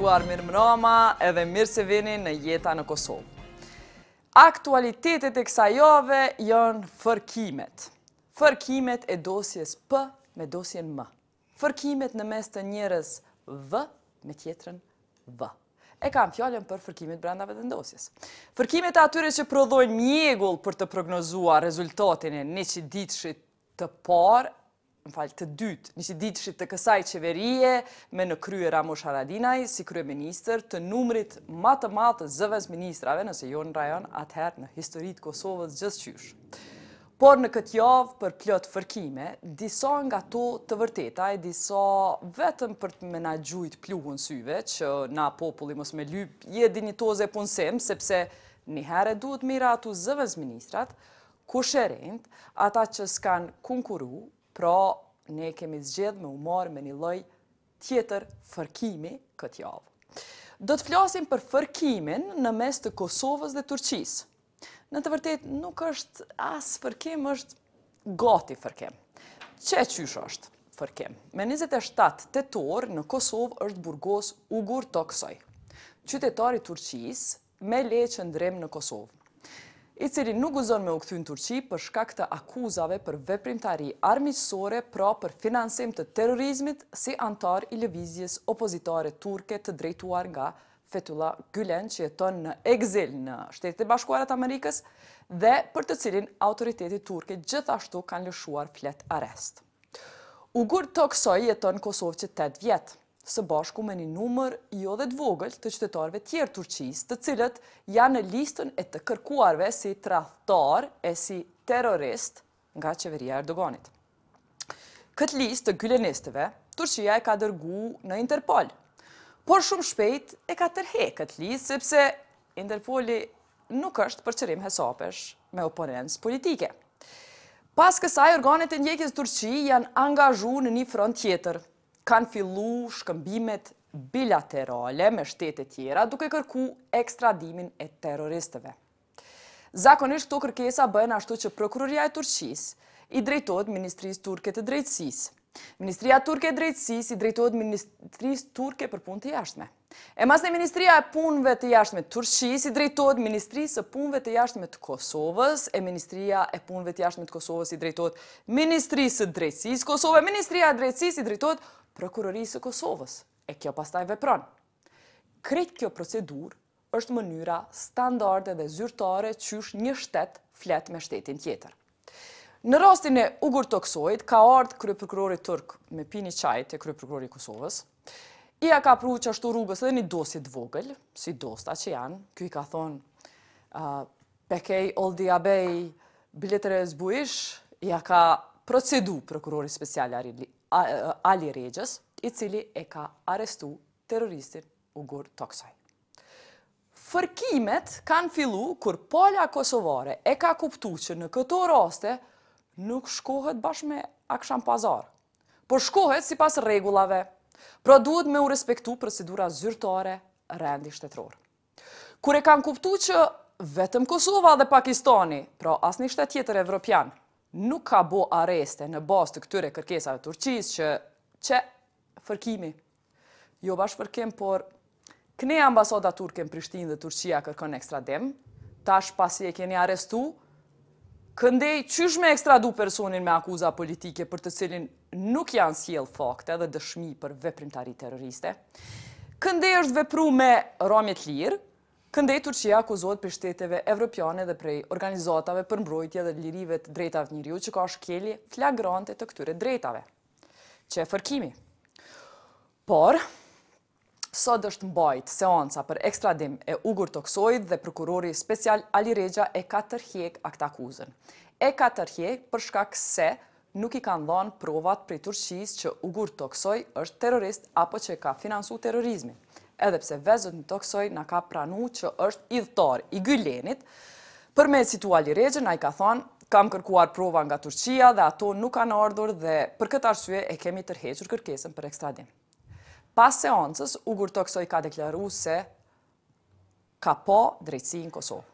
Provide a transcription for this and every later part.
nderuar, mirë mbrëma edhe mirë se vini në Jeta në Kosovë. Aktualitetet e kësaj jave janë fërkimet. Fërkimet e dosjes P me dosjen M. Fërkimet në mes të njërës V me tjetrën V. E kam fjallën për fërkimet brenda vetëndosjes. Fërkimet e atyre që prodhojnë mjegull për të prognozuar rezultatin e 100 të parë, të dytë, 100 të kësaj qeverie me në krye Ramush Haradinaj si kryeministër të numrit më të madh të zëvës ministrave, nëse jo në rajon, atëherë në historitë Kosovës gjithçysh. Por në këtë javë për plot fërkime, disa nga to të vërteta e disa vetëm për të menaxhujt pluhun syve, që na populli mos me lyp je dinjitoze punësim, sepse një herë duhet me iratu zëvës ministrat, kusherent, ata që s'kan konkuru, pra ne kemi zgjedh me u marrë me një lloj tjetër fërkimi këtë javë. Do të flasim për fërkimin në mes të Kosovës dhe Turqisë. Në të vërtetë nuk është as fërkim, është gati fërkim. Qysh është fërkim? Me 27 tetor në Kosovë është burgos Ugur Toksoj, qytetari i Turqisë me leje qëndrim në Kosovë, i cili nuk guzon me u kthy në Turqi për shkak të akuzave për veprimtari armiqësore, pra për financim të terrorizmit si antar i lëvizjes opozitare turke të drejtuar nga Fethullah Gülen, që jeton në ekzil në Shtetet e Bashkuara të Amerikës dhe për të cilin autoritetit turke gjithashtu kanë lëshuar flet arrest. Ugur Toksoj jeton në Kosovë që 8 vjet, së bashku me një numër jo dhe të vogël të qytetarëve tjerë Turqisë, të cilët janë në listën e të kërkuarve si tradhtar e si terrorist nga qeveria Erdoganit. Këtë listë të gylenistëve, Turqia e ka dërgu në Interpol, por shumë shpejt e ka tërheqë këtë listë, sepse Interpoli nuk është për qërim hesapesh me oponencë politike. Pas kësaj, organet e ndjekjes Turqi janë angazhu në një front tjetër, kanë fillu shkëmbimet bilaterale me shtete tjera duke kërku ekstradimin e terroristëve. Zakonisht këto kërkesa bëhen ashtu që Prokuroria e Turqisë i drejtohet Ministrisë Turke të Drejtësisë. Ministria Turke e Drejtësisë i drejtohet Ministrisë Turke për punë të jashtme. E mas në Ministria e Punëve të Jashtme të Turqisë i drejtohet Ministrisë së Punëve të Jashtme të Kosovës, e Ministria e Punëve të Jashtme të Kosovës i drejtohet Ministrisë së Drejtësisë Kosovë, Ministria e Drejtësisë i drejtohet Prokurorisë së Kosovës. E kjo pastaj vepron. Krejt kjo procedurë është mënyra standarde dhe zyrtare qysh një shtet flet me shtetin tjetër. Në rastin e Ugur Toksojit, ka ardhur kryeprokurori turk me pini çaj te kryeprokurori i Kosovës. I ka pru qashtu rrugës edhe një dosje të vogël, si dosta që janë. Ky i ka thonë, pekej oldi abej biletere zbuish, ja ka procedu prokurori special Ali Regjës, i cili e ka arestu terroristin Ugur Toksoj. Fërkimet kanë fillu kur pala kosovare e ka kuptu që në këto raste nuk shkohet bashkë me aksham pazar, por shkohet si pas regullave, pra duhet me u respektu procedura zyrtare rendi shtetëror. Kur e kanë kuptu që vetëm Kosova dhe Pakistani, pra asnjë shtet tjetër evropian, nuk ka bo areste në bazë të këtyre kërkesave Turqisë që fërkimi, jo bashkë fërkim, por këne ambasada turke në Prishtinë dhe Turqia kërkon ekstradim, tash pasi e keni arestu, këndej qysh me ekstradu personin me akuza politike për të cilin nuk janë sjell fakte dhe dëshmi për veprimtari terroriste, këndej është vepru me ramje të lirë, këndej Turqia akuzohet për shteteve evropiane dhe prej organizatave për mbrojtje dhe lirive të drejtave të njeriut që ka shkelje flagrante të këtyre drejtave, që e fërkimi. Por, sot është mbajt seanca për ekstradim e Ugur Toksojit dhe prokurori special Ali Regja e ka tërheq akt akuzën. E ka tërheq për shkak se nuk i kanë dhënë provat prej Turqisë që Ugur Toksoj është terrorist apo që ka financu terrorizmin. Edhe pse vezët në Toksoj na ka pranu që është idhëtar i Gülenit, për me citu Ali Regjën, ai ka thonë, kam kërkuar prova nga Turqia dhe ato nuk kanë ardhur dhe për këtë arsye e kemi tërhequr kërkesën për ekstradim. Pas seancës, Ugur Toksoj ka deklaru se ka pa drejtësi në Kosovë.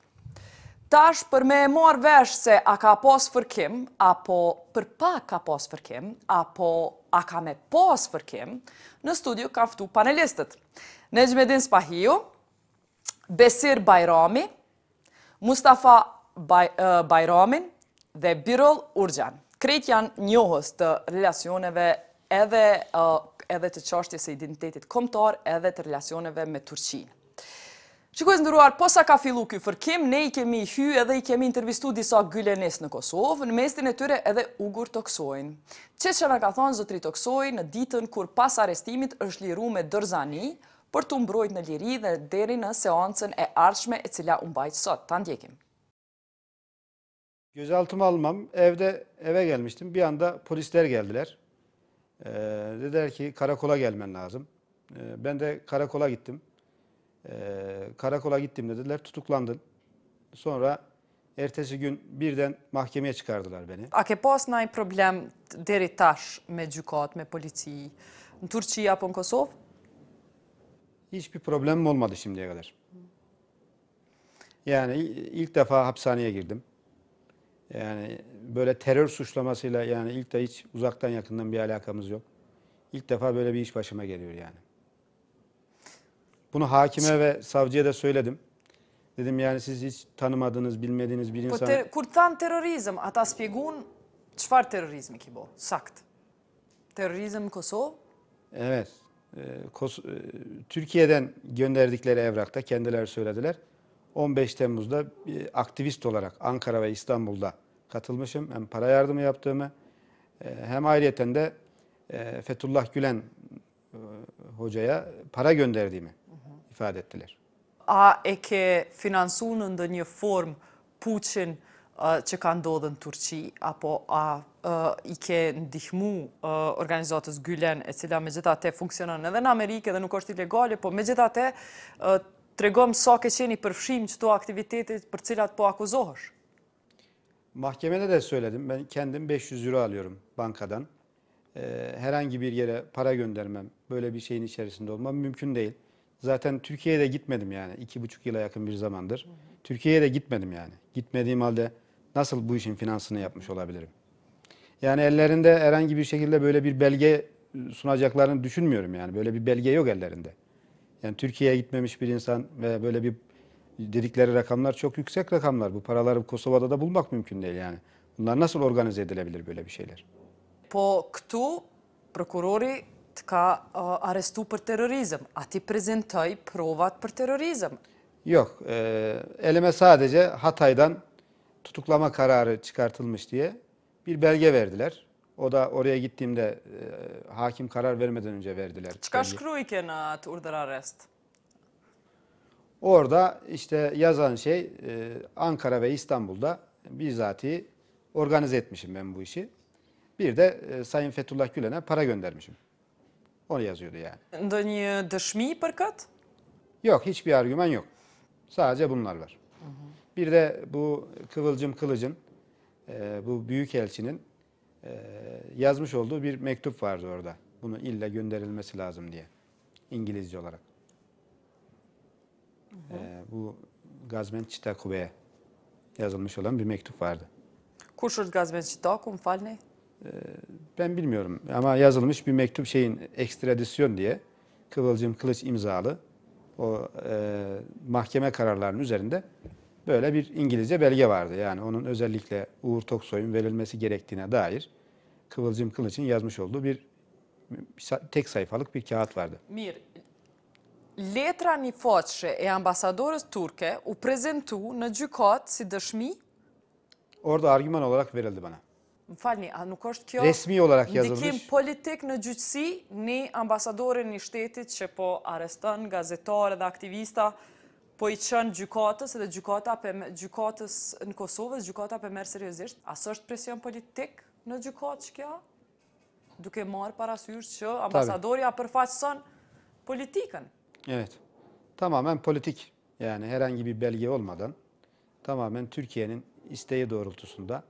Tash, për me marrë vesh se a ka pas fërkim, apo për pa ka pas fërkim, apo a ka me pas fërkim, në studio ka ftu panelistët. Necmedin Spahiu, Besir Bajrami, Mustafa Bajramin dhe Birol Urxhan. Krejt janë njohës të relacioneve edhe të çështjes së identitetit kombëtar, edhe të relacioneve me Turqinë. Shikues nderuar, posa ka fillu ky fërkim, ne i kemi hy edhe i kemi intervistu disa gylenis në Kosovë, në mesin e tyre edhe Ugur Toksojnë. Që na ka thonë zotri Toksoj në ditën kur pas arrestimit është liru me dërzani për të mbrojt në liri dhe deri në seancën e ardhshme e cila u mbajt sot. Ta ndjekim. Gözaltımı almam, eve gelmiştim. Bir anda polisler geldiler. Dediler ki karakola gelmen lazım. Ben de karakola gittim. Karakola gittim dediler, tutuklandın. Sonra ertesi gün birden mahkemeye çıkardılar beni. A ke pas ndaj problem deri tash me gjykat, me polici, në Turqi apo në Kosovë? Hiçbir problemim olmadı şimdiye kadar. Yani ilk defa hapishaneye girdim. Yani böyle terör suçlamasıyla yani ilk de hiç uzaktan yakından bir alakamız yok. İlk defa böyle bir iş başıma geliyor yani. Bunu hakime ve savcıya da söyledim. Dedim yani siz hiç tanımadığınız, bilmediğiniz bir insan... Kur thanë terrorizm, ata spjegun çfarë terrorizmi ki bo? Sakt. Terrorizm në Kosovë? Evet. Türkiye'den gönderdikleri evrakta kendileri söylediler. 15 Temmuz'da bir aktivist olarak Ankara ve İstanbul'da katılmışım. Hem para yardımı yaptığımı hem ayrıyeten de Fethullah Gülen hocaya para gönderdiğimi ifade ettiler. A e ke finansu në ndonjë formë puçin që ka ndodhur në Turqi, apo i ke ndihmu organizatës Gülen, e cila megjithatë funksionon edhe në Amerikë dhe nuk është ilegale, po megjithatë tregom sa ke qenë i përfshim çto aktivitetet për cilat po akuzohesh. Mahkemede de söyledim. Ben kendim 500 euro alıyorum bankadan. Herhangi bir yere para göndermem, böyle bir şeyin içerisinde olmam mümkün değil. Zaten Türkiye'ye de gitmedim yani. 2,5 yıla yakın bir zamandır. Türkiye'ye de gitmedim yani. Gitmediğim halde nasıl bu işin finansını yapmış olabilirim? Yani ellerinde herhangi bir şekilde böyle bir belge sunacaklarını düşünmüyorum yani. Böyle bir belge yok ellerinde. Yani Türkiye'ye gitmemiş bir insan ve böyle bir dedikleri rakamlar çok yüksek rakamlar. Bu paraları Kosova'da da bulmak mümkün değil yani. Bunlar nasıl organize edilebilir böyle bir şeyler? Po këtu prokurori të ka arrestu për terrorizm. A ti prezentoj provat për terrorizm? Yok. Elime sadece Hatay'dan tutuklama kararı çıkartılmış diye bir belge verdiler. O da oraya gittiğimde hakim karar vermeden önce verdiler. Çka shkrujke në atë urdhër arrest? Orada işte yazan şey Ankara ve İstanbul'da bizatihi organize etmişim ben bu işi. Bir de Sayın Fethullah Gülen'e para göndermişim. Onu yazıyordu yani. Ndonjë dëshmi për këtë? Yok, hiçbir argüman yok. Sadece bunlar var. Bir de bu Kıvılcım Kılıç'ın, bu büyükelçinin yazmış olduğu bir mektup vardı orada. Bunu illa gönderilmesi lazım diye. İngilizce olarak. Bu Gazmen Çitakube'ye yazılmış olan bir mektup vardı. Kush është Gazmen Çitaku, më falni? Ben bilmiyorum ama yazılmış bir mektup ekstradisyon diye Kıvılcım Kılıç imzalı o mahkeme kararlarının üzerinde böyle bir İngilizce belge vardı. Yani onun özellikle Uğur Toksoy'un verilmesi gerektiğine dair Kıvılcım Kılıç'ın yazmış olduğu bir tek sayfalık bir kağıt vardı. Mirë, letra një faqe e ambasadorës turke u prezentu në gjykat si dëshmi? Orada argüman olarak verildi bana. Më falni, a nuk është kjo Resmi olarak ndikim yazılmış. politik në gjyqësi një ambasadorin një shtetit që po arreston gazetarë dhe aktivista, po i qënë gjykatës edhe gjykatës në Kosovë, gjykata për merë seriozisht. A së është presion politik në gjykatë që kjo? Duke marë parasysh që ambasadorja përfaqëson politikën. Evet. Tamamen politik. Yani herhangi bir belge olmadan tamamen Türkiye'nin isteği doğrultusunda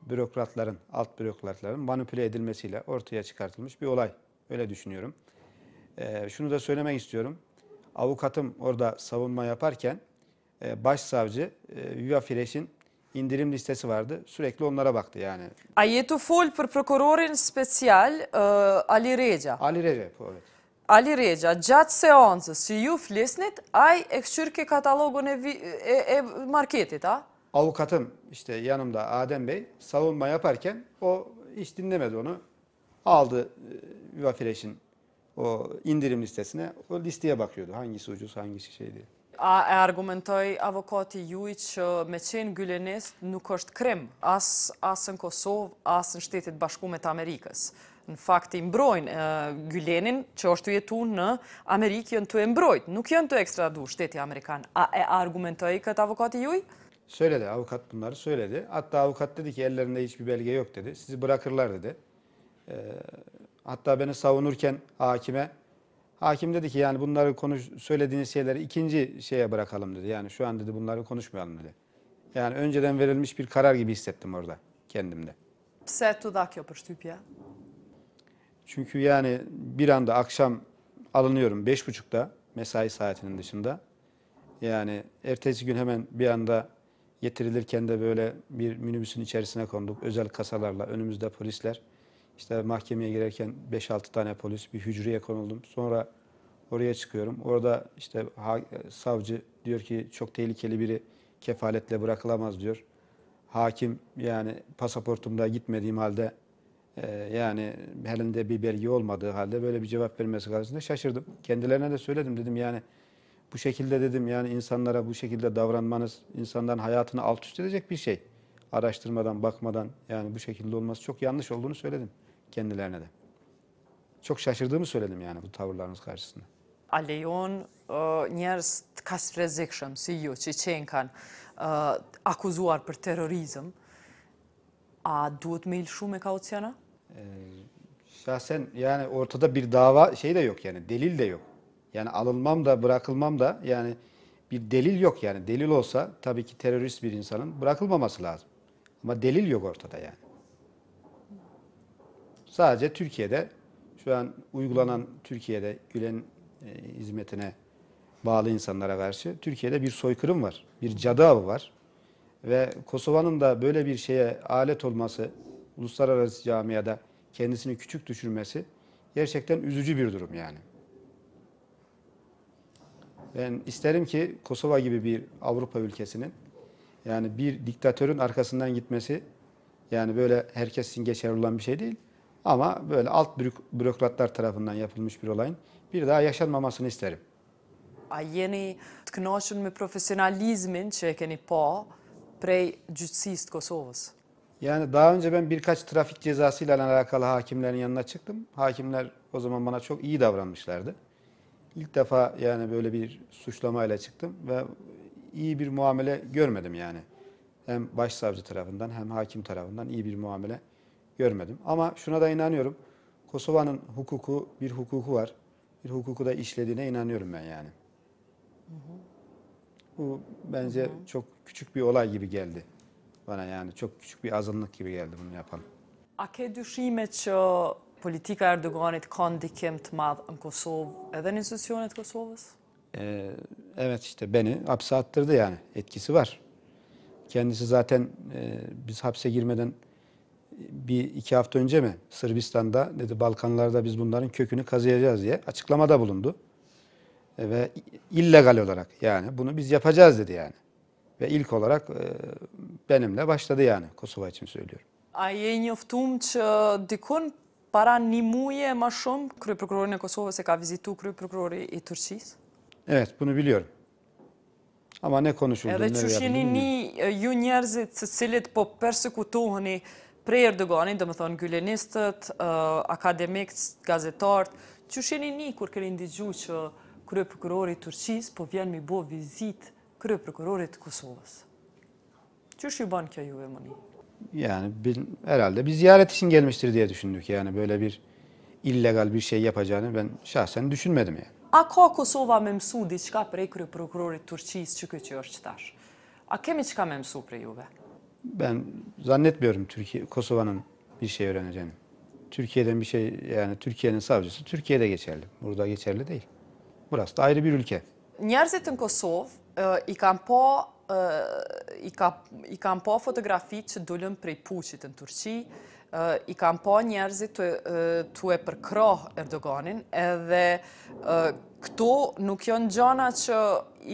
bürokratların, alt bürokratların manipüle edilmesiyle ortaya çıkartılmış bir olay. Öyle düşünüyorum. Şunu da söylemek istiyorum. Avukatım orada savunma yaparken başsavcı Viva Fresh'in indirim listesi vardı. Sürekli onlara baktı yani. A jetu fol për prokurorin special Ali Rexha. Ali Recep, evet. Ali Regja, gjatë seancës që ju flisnit, ai e këshyr ke katalogun e marketit, ha? Avukatım işte yanımda Adem Bey savunma yaparken o hiç dinlemedi onu. Aldı Viva Fresh'in o indirim listesine, o listeye bakıyordu. Hangisi ucuz, hangisi şey diye. A e argumentoj avokati juj që me qenë gylenist nuk është krim, as në Kosovë, as në Shtetet Bashkuara të Amerikës. Në fakt i mbrojnë gylenin që është të jetu në Amerikë, janë të e mbrojt, nuk janë të ekstradu Shteti Amerikan. A e argumentoj këtë avokati juj? Söyledi, avukat bunları söyledi. Hatta avukat dedi ki ellerinde hiçbir belge yok dedi. Sizi bırakırlar dedi. Hatta beni savunurken hakim dedi ki yani bunları söylediğiniz şeyleri ikinci şeye bırakalım dedi. Yani şu an dedi bunları konuşmayalım dedi. Yani önceden verilmiş bir karar gibi hissettim orada kendimde. Pse të dha kjo përshtypje? Çünkü yani bir anda akşam alınıyorum 5.30'da mesai saatinin dışında. Yani ertesi gün hemen bir anda getirilirken de böyle bir minibüsün içerisine konduk. Özel kasalarla önümüzde polisler. İşte mahkemeye girerken 5-6 tane polis bir hücreye konuldum. Sonra oraya çıkıyorum. Orada işte savcı diyor ki çok tehlikeli biri kefaletle bırakılamaz diyor. Hakim yani pasaportumda gitmediğim halde yani elinde bir belge olmadığı halde böyle bir cevap vermesi karşısında şaşırdım. Kendilerine de söyledim dedim yani bu şekilde dedim yani insanlara bu şekilde davranmanız insanların hayatını alt üst edecek bir şey. Araştırmadan, bakmadan yani bu şekilde olması çok yanlış olduğunu söyledim kendilerine de. Çok şaşırdığımı söyledim yani bu tavırlarınız karşısında. A lejon njerëz të kaq rrezikshëm si ju që qenë kanë akuzuar për terrorizm, a duhet me ilshu me kauciona? Şahsen yani ortada bir dava şey de yok yani delil de yok. Yani alınmam da bırakılmam da yani bir delil yok yani. Delil olsa tabii ki terörist bir insanın bırakılmaması lazım. Ama delil yok ortada yani. Sadece Türkiye'de şu an uygulanan Türkiye'de Gülen hizmetine bağlı insanlara karşı Türkiye'de bir soykırım var. Bir cadı avı var. Ve Kosova'nın da böyle bir şeye alet olması, uluslararası camiada kendisini küçük düşürmesi gerçekten üzücü bir durum yani. Ben isterim ki Kosova gibi bir Avrupa ülkesinin yani bir diktatörün arkasından gitmesi yani böyle herkes için geçerli olan bir şey değil. Ama böyle alt bürokratlar tarafından yapılmış bir olayın bir daha yaşanmamasını isterim. A jeni të kënaqur me profesionalizmin që e keni pa prej gjyqësisë të Kosovës? Yani daha önce ben birkaç trafik cezasıyla alakalı hakimlerin yanına çıktım. Hakimler o zaman bana çok iyi davranmışlardı. İlk defa yani böyle bir suçlamayla çıktım ve iyi bir muamele görmedim yani. Hem başsavcı tarafından hem hakim tarafından iyi bir muamele görmedim. Ama şuna da inanıyorum. Kosova'nın hukuku, bir hukuku var. Bir hukuku da işlediğine inanıyorum ben yani. Bu bence çok küçük bir olay gibi geldi bana yani. Çok küçük bir azınlık gibi geldi bunu yapan. A ke dyshime që politika e Erdoganit ka ndikim të madh në Kosovë edhe në institucionet Kosovës? Evet işte beni hapse attırdı yani. Etkisi var. Kendisi zaten biz hapse girmeden bir iki hafta önce mi Sırbistan'da dedi Balkanlarda biz bunların kökünü kazıyacağız diye açıklamada bulundu. Ve illegal olarak yani bunu biz yapacağız dedi yani. Ve ilk olarak benimle başladı yani Kosova için söylüyorum. A je njoftum që dikun para një muje ma shumë kryeprokurorin e Kosovës e ka vizitu kryeprokurori i Turqisë? Evet bunu biliyorum. Ama ne konuşuldu, Edhe që jeni një ju njerëzit të cilit po persekutoheni prej Erdoganit, do më thonë gylenistët, akademikët, gazetarët, që jeni një kur keni ndigju që kryeprokurori i Turqisë po vjen mi bo vizit kryeprokurorit të Kosovës? Çu ju ban kjo juve më një? Yani herhalde bir ziyaret için gelmiştir diye düşündük yani böyle bir illegal bir şey yapacağını ben şahsen düşünmedim yani. A ka Kosova me mësu diçka prej kryeprokurorit Turqisë që kjo që është qytetar? A kemi çka me mësu prej juve? Ben zannetmiyorum Kosova'nın bir şey öğreneceğini. Türkiye'den bir şey yani Türkiye'nin savcısı Türkiye'de geçerli. Burada geçerli değil. Burası da ayrı bir ülke. Njerëzit në Kosovë i kam pa fotografitë që dolën prej puqit në Turqi I kam pa njerëzit tu e përkrah Erdoganin edhe këto nuk janë gjana që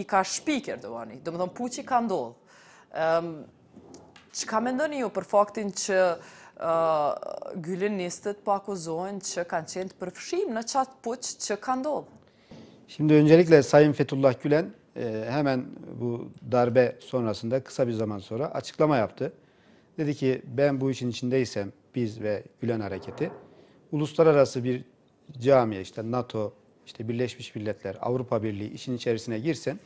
i ka shpik Erdogani. Do më thonë, puqi ka ndodhë. Çka mendoni ju për faktin që gülenistët po akuzohen që kanë qenë të përfshim në qatë puç që ka ndodhë? Şimdi öncelikle Sayın Fethullah Gülen hemen bu darbe sonrasında kısa bir zaman sonra açıklama yaptı. Dedi ki ben bu işin içindeysem biz ve Gülen Hareketi uluslararası bir camiye işte NATO, işte Birleşmiş Milletler, Avrupa Birliği işin içerisine girsin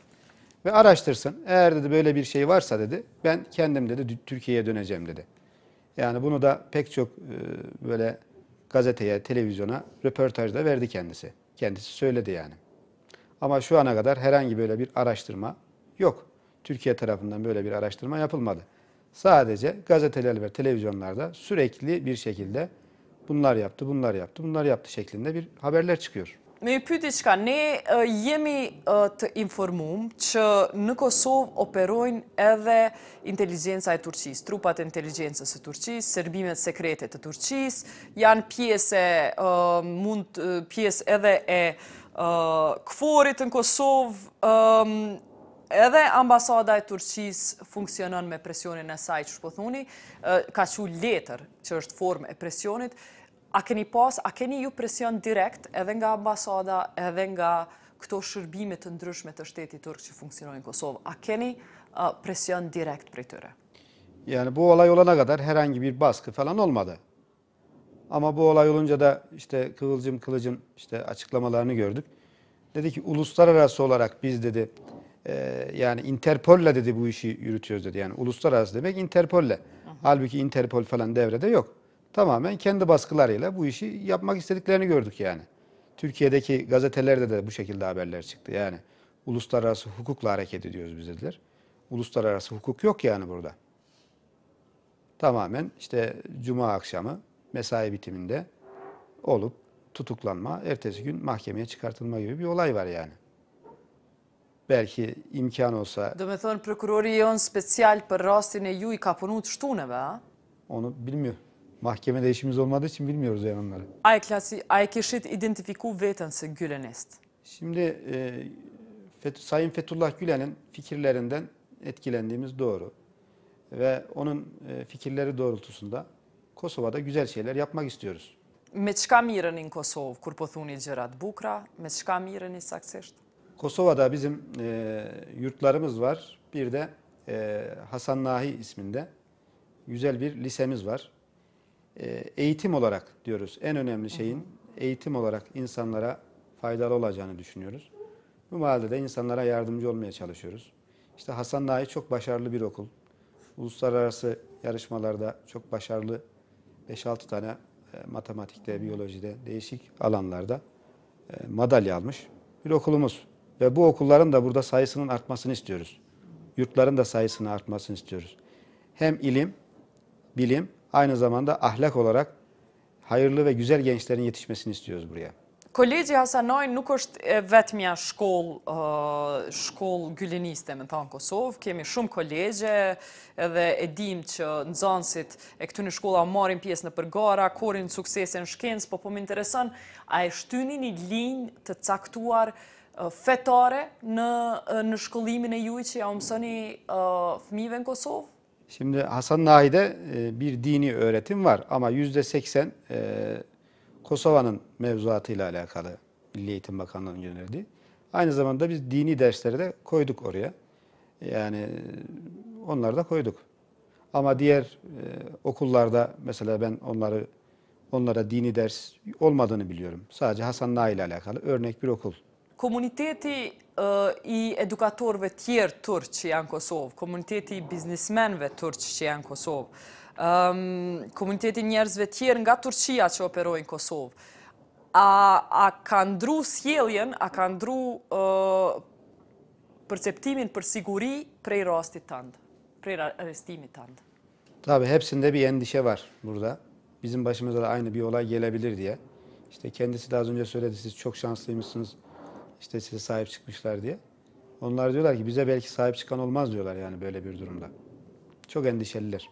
ve araştırsın. Eğer dedi böyle bir şey varsa dedi ben kendim dedi Türkiye'ye döneceğim dedi. Yani bunu da pek çok böyle gazeteye, televizyona röportajda verdi kendisi. Kendisi söyledi yani. Ama şu ana kadar herhangi böyle bir araştırma yok. Türkiye tarafından böyle bir araştırma yapılmadı. Sadece gazeteler ve televizyonlarda sürekli bir şekilde bunlar yaptı, bunlar yaptı, bunlar yaptı şeklinde bir haberler çıkıyor. Me ju pyet diçka, ne jemi të informuar që në Kosovë operojnë edhe inteligjenca e Turqisë, trupat e inteligjencës së Turqisë, serbimet sekrete të Turqisë, janë pjesë edhe e KFOR-it në Kosovë, edhe ambasada e Turqisë funksionon me presionin e saj, që po thoni, ka qu letër që është formë e presionit. A keni ju presion direkt edhe nga ambasada, edhe nga këto shërbime të ndryshme të shtetit turk që funksionojnë në Kosovë? A keni presion direkt prej tyre? Yani bu olay olana kadar herhangi bir baskı falan olmadı. Ama bu olay olunca da işte Kıvılcım Kılıç'ın işte açıklamalarını gördük. Dedi ki uluslararası olarak biz dedi yani Interpol'le dedi bu işi yürütüyoruz dedi. Yani uluslararası demek Interpol'le. Halbuki Interpol falan devrede yok. Tamamen kendi baskılarıyla bu işi yapmak istediklerini gördük yani. Türkiye'deki gazetelerde de bu şekilde haberler çıktı. Yani uluslararası hukukla hareket ediyoruz biz dediler. Uluslararası hukuk yok yani burada. Tamamen işte cuma akşamı mesai bitiminde olup tutuklanma, ertesi gün mahkemeye çıkartılma gibi bir olay var yani. Belki imkan olsa... Do me thonë, prokurori jonë special për rastin e ju i ka punu të shtuneve, a? Onu bilmiyor. Mahkemede işimiz olmadığı için bilmiyoruz yani onları. A e kishit identifiku vetën se gülenist? Şimdi Sayın Fethullah Gülen'in fikirlerinden etkilendiğimiz doğru. Ve onun fikirleri doğrultusunda Kosova'da güzel şeyler yapmak istiyoruz. Me çka mireni në Kosovë, kur po thuni gjërat bukra? Me çka mireni saksisht? Kosova'da bizim yurtlarımız var. Bir de Hasan Nahi isminde güzel bir lisemiz var. Eğitim olarak diyoruz. En önemli şeyin eğitim olarak insanlara faydalı olacağını düşünüyoruz. Bu mahallede insanlara yardımcı olmaya çalışıyoruz. İşte Hasan Nahi çok başarılı bir okul. Uluslararası yarışmalarda çok başarılı 5-6 tane matematikte, biyolojide, değişik alanlarda madalya almış bir okulumuz. Ve bu okulların da burada sayısının artmasını istiyoruz. Yurtların da sayısının artmasını istiyoruz. Hem ilim, bilim, aynı zamanda ahlak olarak hayırlı ve güzel gençlerin yetişmesini istiyoruz buraya. Kolegji Hasanaj nuk është vetëmja shkollë gylleniste, me thonë Kosovë. Kemi shumë kolegje edhe e dim që nxënësit e këtyre shkolla marrin pjesë në përgara, korin suksese në shkencë, po më intereson, a e shtyni një linjë të caktuar fetare në shkollimin e juaj që ja mësoni fëmijëve në Kosovë? Şimdi Hasan Nahi'de bir dini öğretim var ama %80 Kosova'nın mevzuatıyla alakalı Milli Eğitim Bakanlığı'nın gönderdiği. Aynı zamanda biz dini dersleri de koyduk oraya. Yani onları da koyduk. Ama diğer okullarda mesela ben onlara dini ders olmadığını biliyorum. Sadece Hasan Nahi ile alakalı örnek bir okul. Komuniteti i edukatorëve tjerë turq që janë Kosovë, komuniteti i biznismenve turq që janë Kosovë, komuniteti njerëzve tjerë nga Turqia që operojnë Kosovë, a ka ndru sjelljen, a ka ndru perceptimin për siguri prej rastit tëndë, prej arrestimit tëndë? Tabii hepsinde bir endişe var burada. Bizim başımıza da aynı bir olay gelebilir diye. İşte kendisi de az önce söyledi, siz çok şanslıymışsınız, işte size sahip çıkmışlar diye. Onlar diyorlar ki bize belki sahip çıkan olmaz diyorlar yani böyle bir durumda. Çok endişeliler.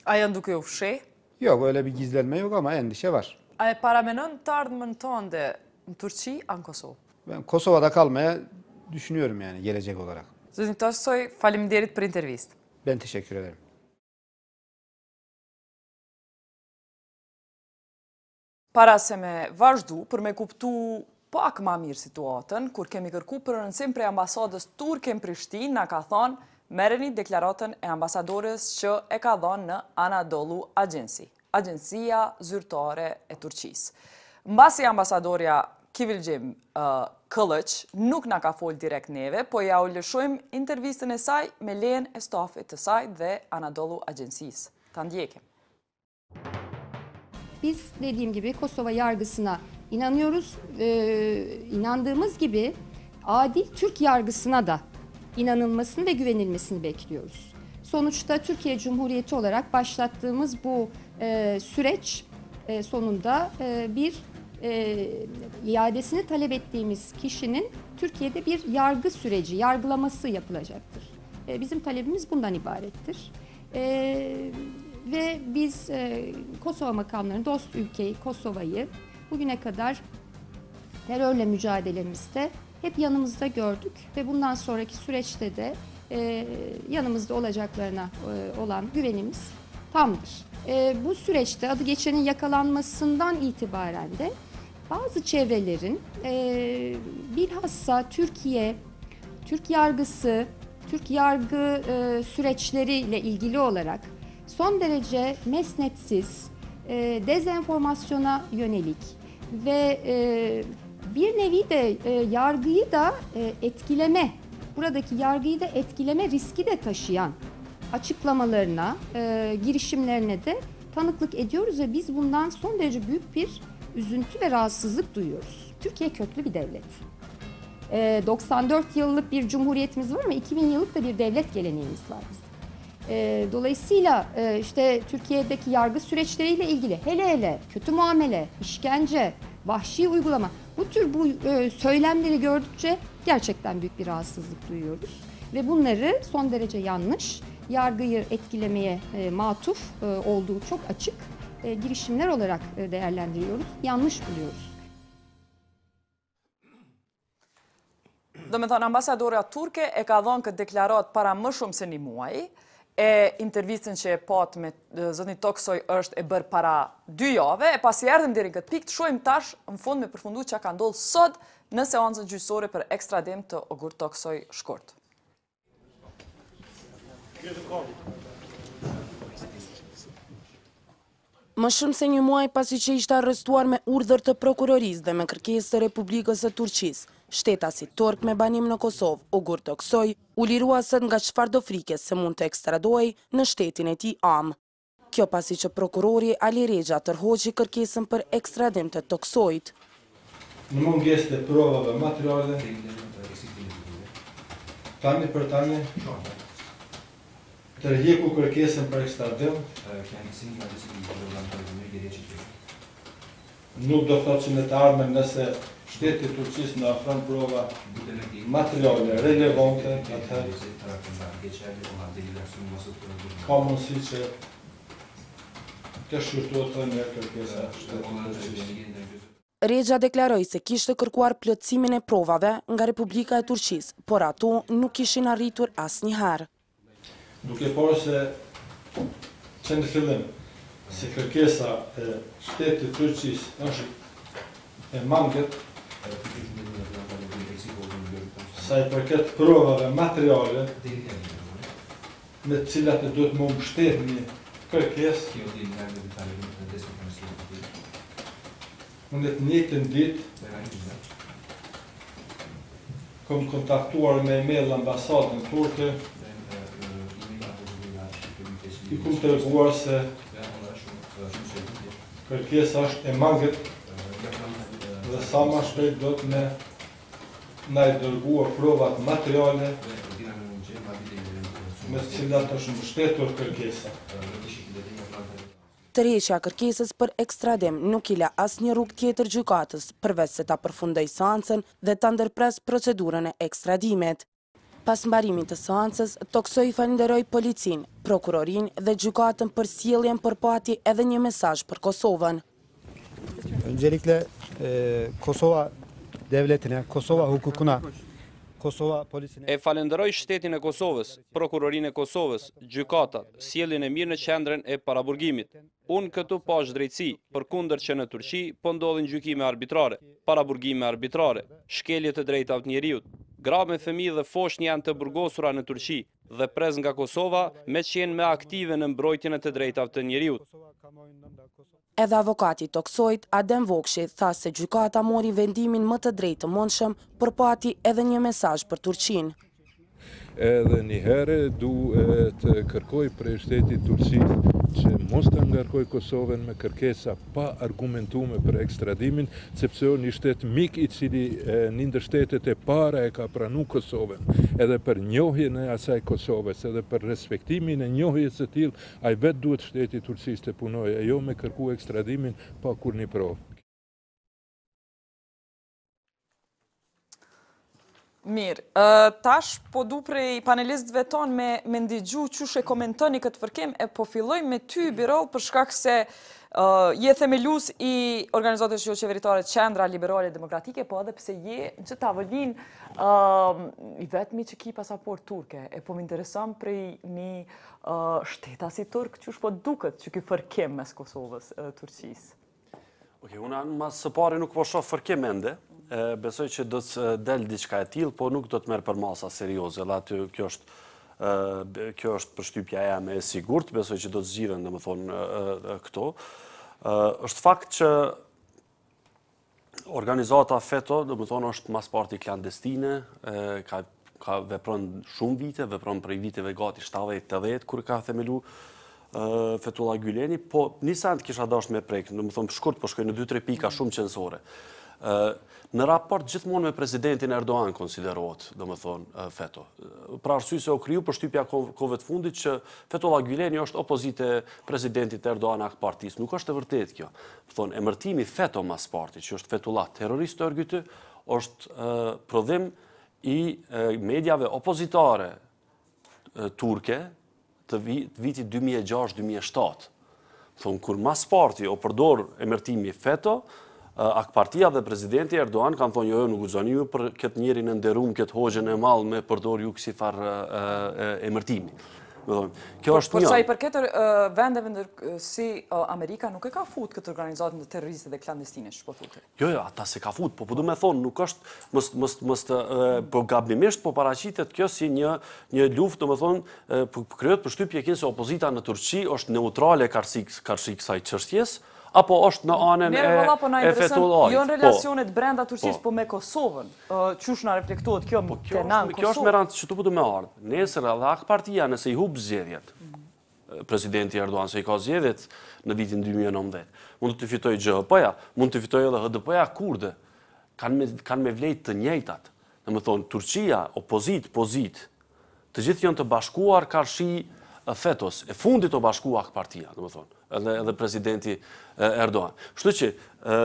A janë duke u fsheh? Yok, öyle bir gizlenme yok ama endişe var. A e paramenon të ardhmën tënde në Turqi a në Kosovë? Ben Kosova'da kalmaya düşünüyorum yani gelecek olarak. Zotni Tostoj, faleminderit për intervistë. Ben teşekkür ederim. Para se me vazhdu, për me kuptu pak ma mirë situatën, kur kemi kërku për rëndësim prej ambasadës turke në Prishtinë, na ka thonë, merreni deklaratën e ambasadores që e ka dhënë në Anadolu Agency, Agjencia Zyrtare e Turqisë. Mbasi ambasadorja Kivilgjim Këllëq nuk na ka folë direkt neve, po ja u lëshojmë intervistën e saj me lejen e stafit të saj dhe Anadolu Agency'së. Ta ndjekim. Biz dediğim gibi Kosova yargısına inanıyoruz. İnandığımız gibi adil Türk yargısına da inanılmasını ve güvenilmesini bekliyoruz. Sonuçta Türkiye Cumhuriyeti olarak başlattığımız bu süreç sonunda bir iadesini talep ettiğimiz kişinin Türkiye'de bir yargı süreci, yargılaması yapılacaktır. Bizim talebimiz bundan ibarettir. Ve biz Kosova makamlarının dost ülkeyi, Kosova'yı bugüne kadar terörle mücadelemizde hep yanımızda gördük ve bundan sonraki süreçte de yanımızda olacaklarına olan güvenimiz tamdır. Bu süreçte adı geçenin yakalanmasından itibaren de bazı çevrelerin bilhassa Türkiye, Türk yargısı, Türk yargı süreçleriyle ilgili olarak son derece mesnetsiz, dezenformasyona yönelik ve bir nevi de yargıyı da etkileme, buradaki yargıyı da etkileme riski de taşıyan açıklamalarına, girişimlerine de tanıklık ediyoruz ve biz bundan son derece büyük bir üzüntü ve rahatsızlık duyuyoruz. Türkiye köklü bir devlet. 94 yıllık bir cumhuriyetimiz var ama 2000 yıllık da bir devlet geleneğimiz var bizim. Dolayısıyla işte Türkiye'deki yargı süreçleriyle ilgili hele kötü muamele, işkence, vahşi uygulama bu tür söylemleri gördükçe gerçekten büyük bir rahatsızlık duyuyoruz. Ve bunları son derece yanlış, yargıyı etkilemeye matuf olduğu çok açık girişimler olarak değerlendiriyoruz, yanlış buluyoruz. Do me thonë, ambasadorja turke e ka dhënë këtë deklarat para më shumë se një muaj, intervistën që e pat me zotni Toksoj është e bërë para 2 jave, e pasi erdhëm deri në këtë pikë, të shohim tash në fund me përfundu që ka ndodhur sot në seancën gjyqësore për ekstradim të Ogur Toksoj Shkurt. Më shumë se një muaj pasi që ishte arrestuar me urdhër të prokurorisë dhe me kërkesë të Republikës së Turqisë, shtetasit turk me banim në Kosovë, Ogur Toksoj, u lirua sot nga çfarëdo frikës se mund të ekstradohej në shtetin e tij am. Kjo pasi që prokurori Ali Rexha tërhoqi kërkesën për ekstradim të Toksojit. Në mungesë të provave materiale, tani për tani, tërhequ kërkesën për ekstradim, nuk do thotë që në të ardhmen nëse shteti i Turqisë na ofron prova materiale relevante, atëherë ka mundësi që të shkurtohet nga kërkesa e shtetit të Turqisë. Rexha deklaroi se kishte kërkuar plotësimin e provave nga Republika e Turqisë, por ato nuk kishin arritur asnjëherë. Duke parë se që në fillim se kërkesa e shtetit të Turqisë është e mangët, sa i përket provave materiale me të cilat e duhet më mbështet një kërkesë, unë të njëjtën ditë kom kontaktuar me email ambasadën turke, i kum të reguar se kërkesa është e mangët dhe sa ma shpejt do të na i dërguar provat materiale me të cilat është mbështetur kërkesa. Tërheqja kërkesës për ekstradim nuk i la asnjë rrugë tjetër gjykatës përveç se ta përfundoj seancën dhe ta ndërpres procedurën e ekstradimit. Pas mbarimit të seancës, Toksoj falenderoi policinë, prokurorinë dhe gjykatën për sjelljen përpati edhe një mesazh për Kosovën. Öncelikle Kosova devletine, Kosova hukukuna, Kosova polisine... E falenderoj shtetin e Kosovës, prokurorinë e Kosovës, gjykatat, sjelljen e mirë në qendrën e paraburgimit. Unë këtu pash drejtësi, përkundër që në Turqi po ndodhin gjykime arbitrare, paraburgime arbitrare, shkelje të drejtave të njeriut. Gra me fëmijë dhe foshnjë janë të burgosura në Turqi dhe prez nga Kosova me qenë me aktive në mbrojtjen e të drejtave të njeriut. Edhe avokati Toksojt, Adem Vokshi, tha se gjykata mori vendimin më të drejtë të mundshëm, por pati edhe një mesazh për Turqinë. Edhe një herë du të kërkoj prej shtetit Turqisë që mos të ngarkoj Kosovën me kërkesa pa argumentume për ekstradimin, sepse një shtet mik i cili një ndër shtetet e para e ka pranu Kosovën, edhe për njohjen e asaj Kosovës, edhe për respektimin e njohjes së tillë, ai vetë duhet shteti Turqisë të punojë, jo me kërku ekstradimin pa kur një provë. Mirë, tash po du prej panelistëve tonë me ndigju qysh e komentoni këtë fërkim, e po filloj me ty, Birol, për shkak se je themelus i organizatës jo qeveritare Qendra Liberale Demokratike, po edhe pse je në që tavëllin i vetëmi që ki pasaport turke, e po më interesam prej një shteta si turk, qysh po duket që ki fërkim mes Kosovës, Turqisë? Unë mas së pari nuk po shoh fërkim ende, besoj që do të del diçka e tillë, po nuk do të merr për masa serioze. Dhe aty kjo është përshtypja jame e sigurt, besoj që do të zgjidhen domethënë këto. Është fakt që organizata FETO, domethënë është mas parti klandestine, ka vepron shumë vite, vepron prej viteve gati 70-80 kur ka themelu Fethullah Güleni, po një send kisha dashur me prek, domethënë shkurt po shkoj në 2-3 pika shumë qendrore. Në raport gjithmonë me presidentin Erdogan konsiderohet, domethënë, FETO. Pra arsye se u kriju përshtypja kohëve të fundit që Fethullah Güleni është opozite presidentit Erdogan ak partisë. Nuk është e vërtetë kjo. Thonë emërtimi FETO mas parti, që është Fethullah terrorist örgëty, është prodhim i mediave opozitare turke të vitit 2006-2007. Thonë, kur mas parti o përdor emërtimi FETO, Akpartia dhe presidenti Erdogan kanë thonë jo, nuk guxoni ju për këtë njerin e nderuar, këtë hoxhën e madh me përdor ju kësi farë emërtimi. Kjo është një. Por sa i përket vendeve si Amerika nuk e ka fut këtë organizatën të terroriste dhe klandestine, ç'po thotë? Jo, ata se ka fut, po du me thonë, nuk është po gabimisht po paraqitet kjo si një luftë, domethënë, krijohet përshtypje se opozita në Turqi është neutrale karshi kësaj çështjes, apo është në anën e Fetullahit. Jo në relacionet brenda Turqisë, po me Kosovën. Qysh na reflektohet kjo te na në Kosovë? Kjo është me rand që tu do me ardhë. Nesër edhe Akpartia nëse i hub zgjedhjet, presidenti Erdogan se i ka zgjedhjet në vitin 2019, mund të fitoj GHP-ja, mund të fitoj edhe HDP-ja kurde, kanë me vlejt të njëjtat. Domethënë Turqia, opozit, të gjithë janë të bashkuar karshi FETO-s, e fundit të bashkuar Akpartia, domethënë, edhe presidenti Erdogan. Kështu që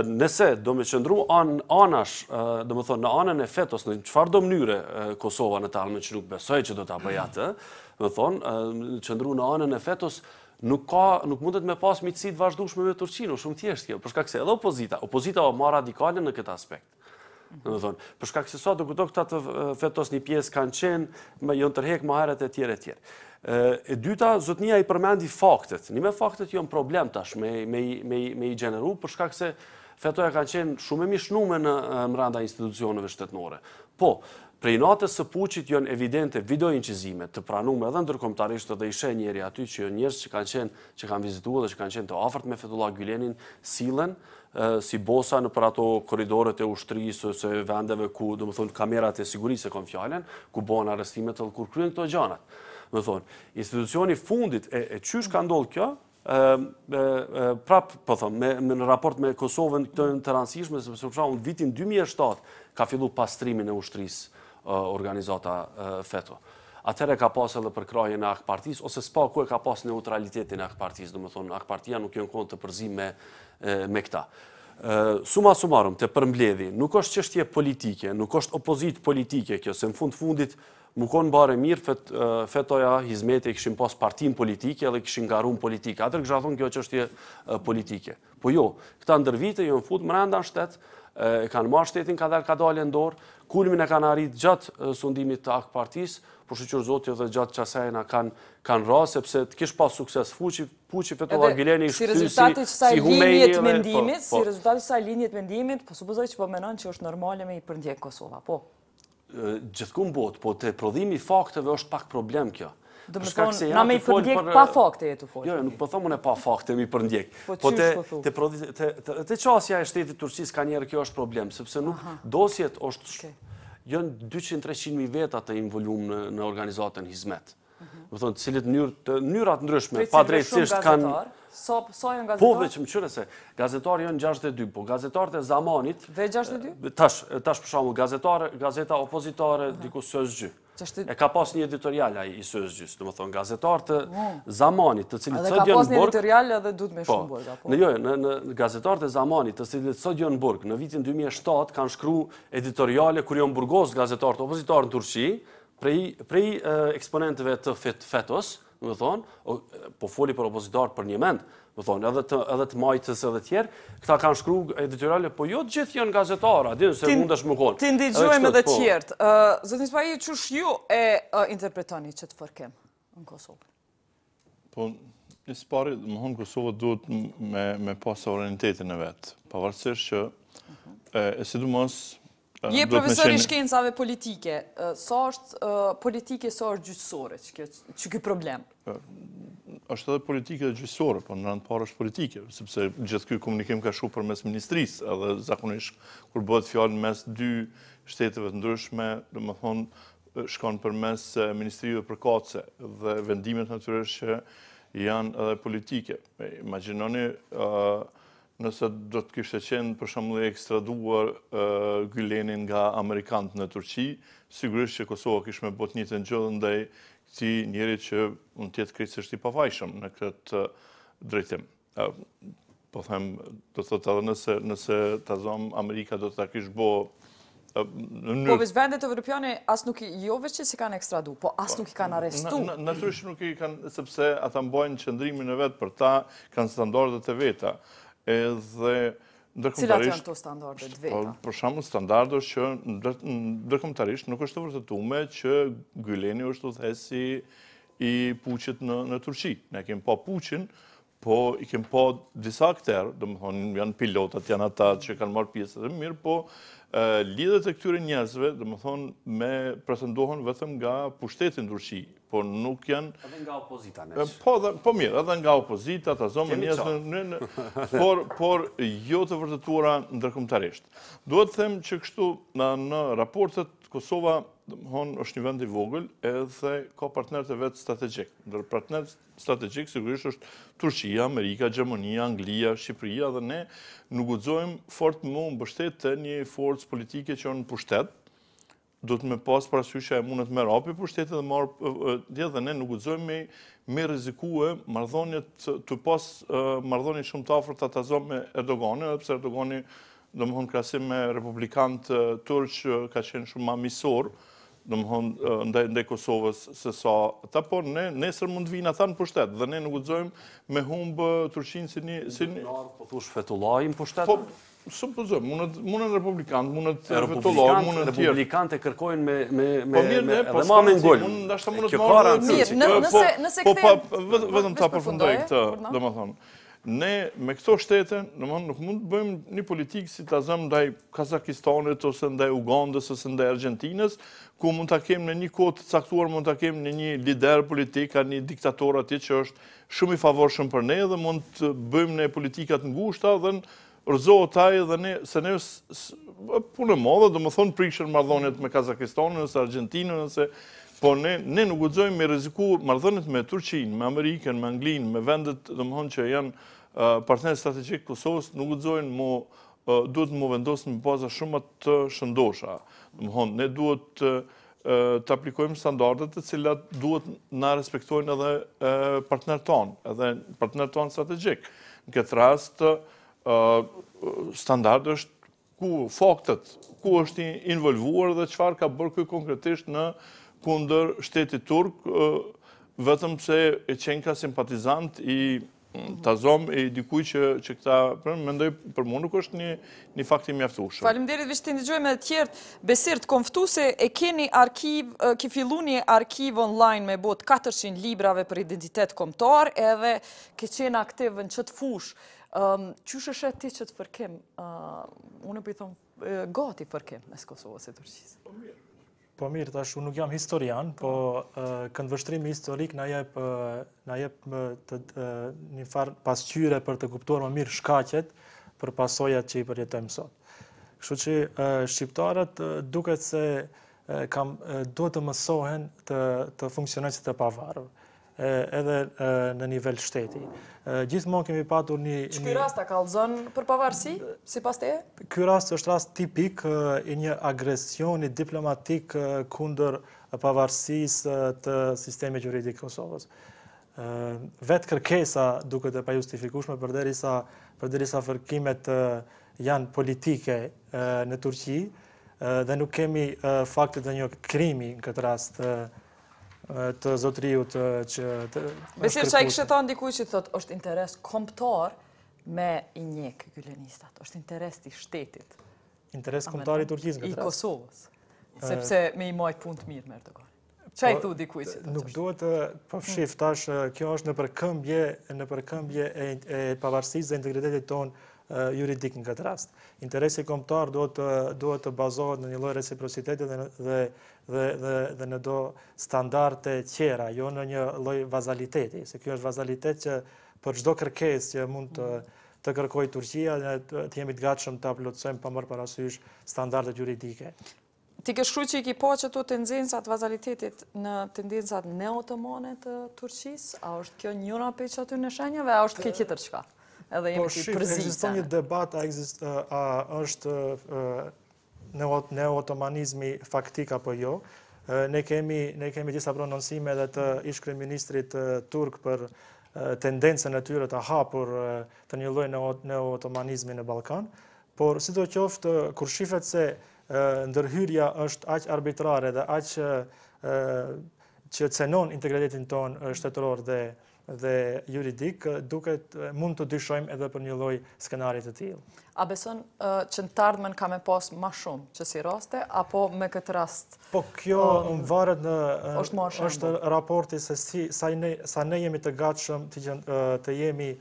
nëse do me qëndru anash, domethënë në anën e FETO-s, në çfarë do mënyre Kosova në talme që nuk besoj që do ta bëj atë, domethënë qëndru në anën e FETO-s nuk mundet me pas miqësi të vazhdueshme me Turqinë, shumë thjesht kjo, për shkak se edhe opozita o ma radikale në këtë aspekt. Për shkak se sa do këto këta të FETO-s një pjesë kanë qenë, janë tërhek më herët e tjerë. E dyta, zotnia i përmendi faktet. Një me faktet janë problem tash me i gjeneru, për shkak se FETO-ja kanë qenë shumë e mishnume në mbranda institucioneve shtetënore. Po, prej natës së puçit janë evidente videoincizime të pranuar edhe ndërkombëtarisht dhe i sheh njëri aty që njerëz që kanë vizituar dhe që kanë qenë të afërt me Fethullah Gülenin sillen si bosa në për ato korridoret e ushtrisë ose vendeve ku, domethënë, kamerat e sigurisë kanë fjalën, ku bëhen arrestimet edhe kur kryen këto gjanat. Domethënë, institucioni fundit e çysh ka ndodhur kjo, prap po them, në raport me Kosovën këto janë të rëndësishme sepse për shembull vitin 2007 ka filluar pastrimin e ushtrisë organizata FETO. Atëherë ka pas edhe për krahjen e Akpartisë ose s'pa ku e ka pas neutralitetin e Akpartisë, domethënë Akpartia nuk janë kohë të përzim me këta. Summa summarum, të përmbledhi, nuk është çështje politike, nuk është opozit politike kjo, se në fundit Mu konë bare mirë, fetoja hizmete kishin pas partim politike edhe kishin garum politike. Atër kësha thonë kjo çështje politike. Po jo, këta ndër vite jo në fut mrenda në shtet, kanë marrë shtetin ka dalë ndorë, kulmin e kanë arrit gjatë sondimit të AK-partisë, por shqyqër Zoti edhe gjatë qasajna kanë ra, sepse të kish pas sukses Puçi Fethullah Güleni si rezultati kësaj linjet mendimit, si rezultati kësaj linjet mendimit, po supozoj që po menon që është normale me i përndjek Kosova, po. Gjithkun botë, po të prodhimi fakteve është pak problem kjo. Do me thonë, na me i përndjek pa fakte e të folë. Jo, nuk po thomë në pa fakte me i përndjek. Po të qasja e shtetit Turqisë ka njerë kjo është problem, sepse nuk dosjet është, jënë 200-300.000 veta të involumë në organizatën hizmet. Më thonë, cilit njërat ndryshme, pa drejtësisht kanë... Sa janë gazetarë? Po, veç më qyre se, gazetarë janë 62, po gazetarët e zamanit... Ve 62? Tash për shamu, gazeta opozitare diku SÖSGY. E ka pas një editorial i SÖSGY-s, të më thonë, gazetarët e zamanit, të cilit sot janë në burg... Edhe ka pas një editorial edhe du të me shumë burga, po? Në gazetarët e zamanit, të cilit sot janë në burg, në vitin 2007 kanë shkru editoriale kur janë burgos gazetarët opozitarë në Turqi, prej eksponentëve të fetos, më thonë, po foli për opozitarët për një mend, më thonë, edhe të majtës edhe tjerë, këta kanë shkru editoriale, po jo të gjithë janë gazetarë, adinë se mundesh më konë. Ti ndigjojmë edhe tjertë. Zëtë Ismail, qësh ju e interpretoni që të fërkem në Kosovë? Po, njësë pari, më thonë, Kosovë duhet me pas soverenitetin e vetë, pavarësisht që, e sidomos, Je profesor i shkencave politike, sa është politike, sa është gjyqësore që ky problem? është edhe politike dhe gjyqësore, po në rëndë parë është politike, sepse gjithë ky komunikim ka shku për mes ministrisë, edhe zakonisht kur bëhet fjallë mes dy shteteve të ndryshme, dhe më thonë shkon për mes ministrive përkatëse dhe vendimet natyrisht që janë edhe politike. Imagjinoni nëse do të kishte qenë për shembull ekstraduar Gylenin nga amerikanët në Turqi, sigurisht që Kosova kishte me bot njëjtën gjë ndaj këtij njeri që mund të jetë krejtësisht i pafajshëm në këtë drejtim. Po them, do thotë edhe nëse ta zom Amerika do të ta kishte bë Po veç vendet evropiane as nuk jo veç që si kanë ekstradu, po as nuk i kanë arrestu. Natyrisht nuk i kanë, sepse ata mbajnë qëndrimin e vet për ta, kanë standardet e veta. Edhe cilat janë to standardet veta? Për shembull standardet që ndërkombëtarisht nuk është të vërtetuar që Gyleni është udhëhesi i puçit në Turqi. Ne kemi pa puçin, po i kemi pa disa aktorë, domethënë janë pilotat, janë ata që kanë marrë pjesë edhe mirë, po lidhet e këtyre njerëzve, domethënë pretendohen vetëm nga pushteti në Turqi, por nuk janë... Edhe nga opozita, Po mirë, edhe nga opozita, ta zonë njerëzve, por jo të vërtetuara ndërkombëtarisht. Duhet të them që kështu në raportet Kosova është një vend i vogël edhe ka partnerët e vetë strategjik. Ndër partnerët strategjik sigurisht është Turqia, Amerika, Gjermania, Anglia, Shqipëria dhe ne nuk guxojmë fort më mbështet të një forcë politike që është në pushtet. Do të me pas parasysh që e mundet me rapi pushtetit dhe ne nuk guxojmë me rrezikue marrëdhëniet të pas marrëdhënie shumë të afërta ta zonë me Erdoganin, edhe pse Erdogani domethënë krahasim me republikanët turq ka qenë shumë më misor, domethënë ndaj Kosovës se sa ata, por nesër mund të vinë ata në pushtet dhe ne nuk guxojmë me humb Turqinë si një po thosh Fethullahin pushtet. Po supozojmë, mundën republikanë, mundën Fethullahi, mundën tjerë. Republikanët e kërkojnë edhe më me ngol. Kjo ka rëndësi. Nëse kthejmë vetëm ta përfundoj këtë, domethënë. Ne me këto shtete, nuk mund të bëjmë një politikë si ta zëmë ndaj Kazakistanit ose ndaj Ugandës ose ndaj Argentinës, ku mund ta kemi në një kohë të caktuar, mund ta kemi në një lider politik, një diktator atje që është shumë i favorshëm për ne dhe mund të bëjmë ne politikat ngushta dhe rëzohet ai dhe ne se ne punë e madhe, domethënë prishën marrëdhëniet me Kazakistanin ose Argentinën ose po ne nuk guxojmë me rreziku marrëdhëniet me Turqinë, me Amerikën, me Anglinë, me vendet domethënë që janë partnerë strategjik Kosovës, nuk guxojnë duhet më vendosën në baza shumë të shëndosha. Domethënë ne duhet të aplikojmë standardet të cilat duhet na respektojnë edhe partnerët tonë, edhe partnerët tonë strategjik. Në këtë rast standardi është ku faktet, ku është involvuar dhe çfarë ka bërë ky konkretisht në kundër shtetit turk, vetëm se e qenë ka simpatizant i Tazom e dikuj që këta, mendoj për mu nuk është një fakti mjaftueshëm. Faleminderit, vish të ndëgjojmë edhe tjertë. Besir, të konftu se e keni arkiv, ki fillu një arkiv online me bot 400 librave për identitet kombëtar, edhe ke qenë aktiv në qëtë fush. Qysh është ti që të fërkim? Unë për i thonë gati fërkim mes Kosovës e Turqisë. Po mirë, tash unë nuk jam historian, po këndvështrimi historik na jep një farë pasqyre për të kuptuar më mirë shkaqet për pasojat që i përjetojmë sot. Kështu që shqiptarët duket se duhet të mësohen të funksionojnë si të pavarur, edhe në nivel shteti. Gjithmonë kemi patur një... Ky rast a kallëzon për pavarësi, sipas teje? Ky rast është rast tipik i një agresioni diplomatik kundër pavarësisë të sistemit juridik Kosovës. Vetë kërkesa duket e pajustifikueshme përderisa fërkimet janë politike në Turqi dhe nuk kemi fakte të një krimi në këtë rast të zotriut që... Besir që a i kështë thonë dikuj që thot, është interes kombëtar me i njek gylenistat, është interes të shtetit. Interes kombëtar i Turqisë I Kosovës, sepse me i majtë punë të mirë me Erdogan. Qa i thu dikuj që thot? Nuk duhet të përfshif, tash kjo është në përkëmbje e pavarësisë dhe integritetit tonë juridik në këtë rast. Interesi kombëtar duhet të bazohet në një lloj reciprociteti dhe në do standarde qera, jo në një lloj vazaliteti, se kjo është vazalitet që për çdo kërkesë që mund të kërkojë Turqia, ne të jemi të gatshëm ta plotësojmë pa marrë parasysh standardet juridike. Ti ke shkruar që i ki po që tu tendencat vazalitetit në tendencat neo-otomane të Turqisë, a është kjo njëra për që aty në shenjave, a është kjo tjetër çka? Edhe jemi të përzisë. Ekziston një debat, a është neo-otomanizmi faktik apo jo. Ne kemi disa prononcime edhe të ish-kryeministrit turk për tendencën e tyre të hapur të një lloj neo-otomanizmi në Ballkan, por sidoqoftë kur shifet se ndërhyrja është aq arbitrare dhe aq që cenon integritetin ton shtetëror dhe juridik, duket mund të dyshojmë edhe për një lloj skenarit të tillë. A beson që në të ardhmen ka me pas ma shumë që si raste, apo me këtë rast? Po kjo varet është raporti se sa ne jemi të gatshëm të jemi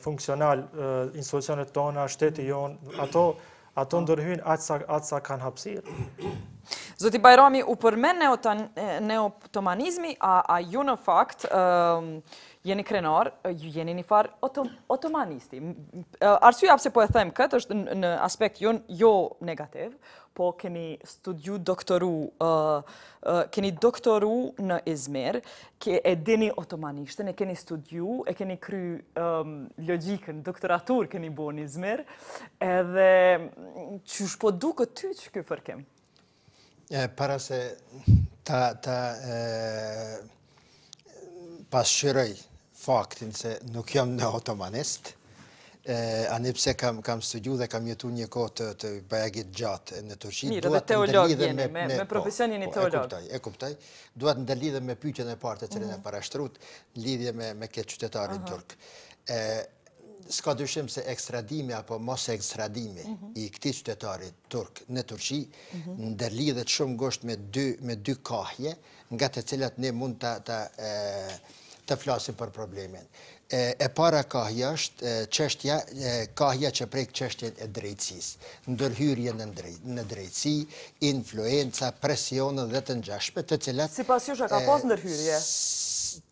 funksional institucionet tona, shteti jonë, ato ndërhyjnë atë sa kanë hapësirë. Zoti Bajrami, u përmen neo-otomanizmi, a ju në fakt jeni krenar, ju jeni një farë otomanisti. Arsyeja pse po e them këtë është në aspekt jo negativ, po keni studiu doktoru në Izmir, e dini otomanishtën, e keni studiu, e keni kry logjikën, doktoratur keni bo në Izmir, edhe qysh po duket ty që ky fërkim? Para se ta pasqyroj faktin se nuk jam neo-otomanist, ani pse kam studiu dhe kam jetu një kohë të bajagit gjatë në Turqi. Mirë, dhe teolog jeni, me profesion jeni teolog. E kuptoj. Duhet ndërlidhe me pyetjen e parë të cilën e parashtrut, lidhje me këtë qytetarin turk. S'ka dyshim se ekstradimi apo mos ekstradimi i këtij qytetari turk në Turqi ndërlidhet shumë ngushtë me dy kahje, nga të cilat ne mund të flasim për problemin. E para kahja është kahja që prek çështjen e drejtësisë, ndërhyrjen në drejtësi, influenca, presionet dhe të ngjashme, të cilat sipas jush ka pas ndërhyrje,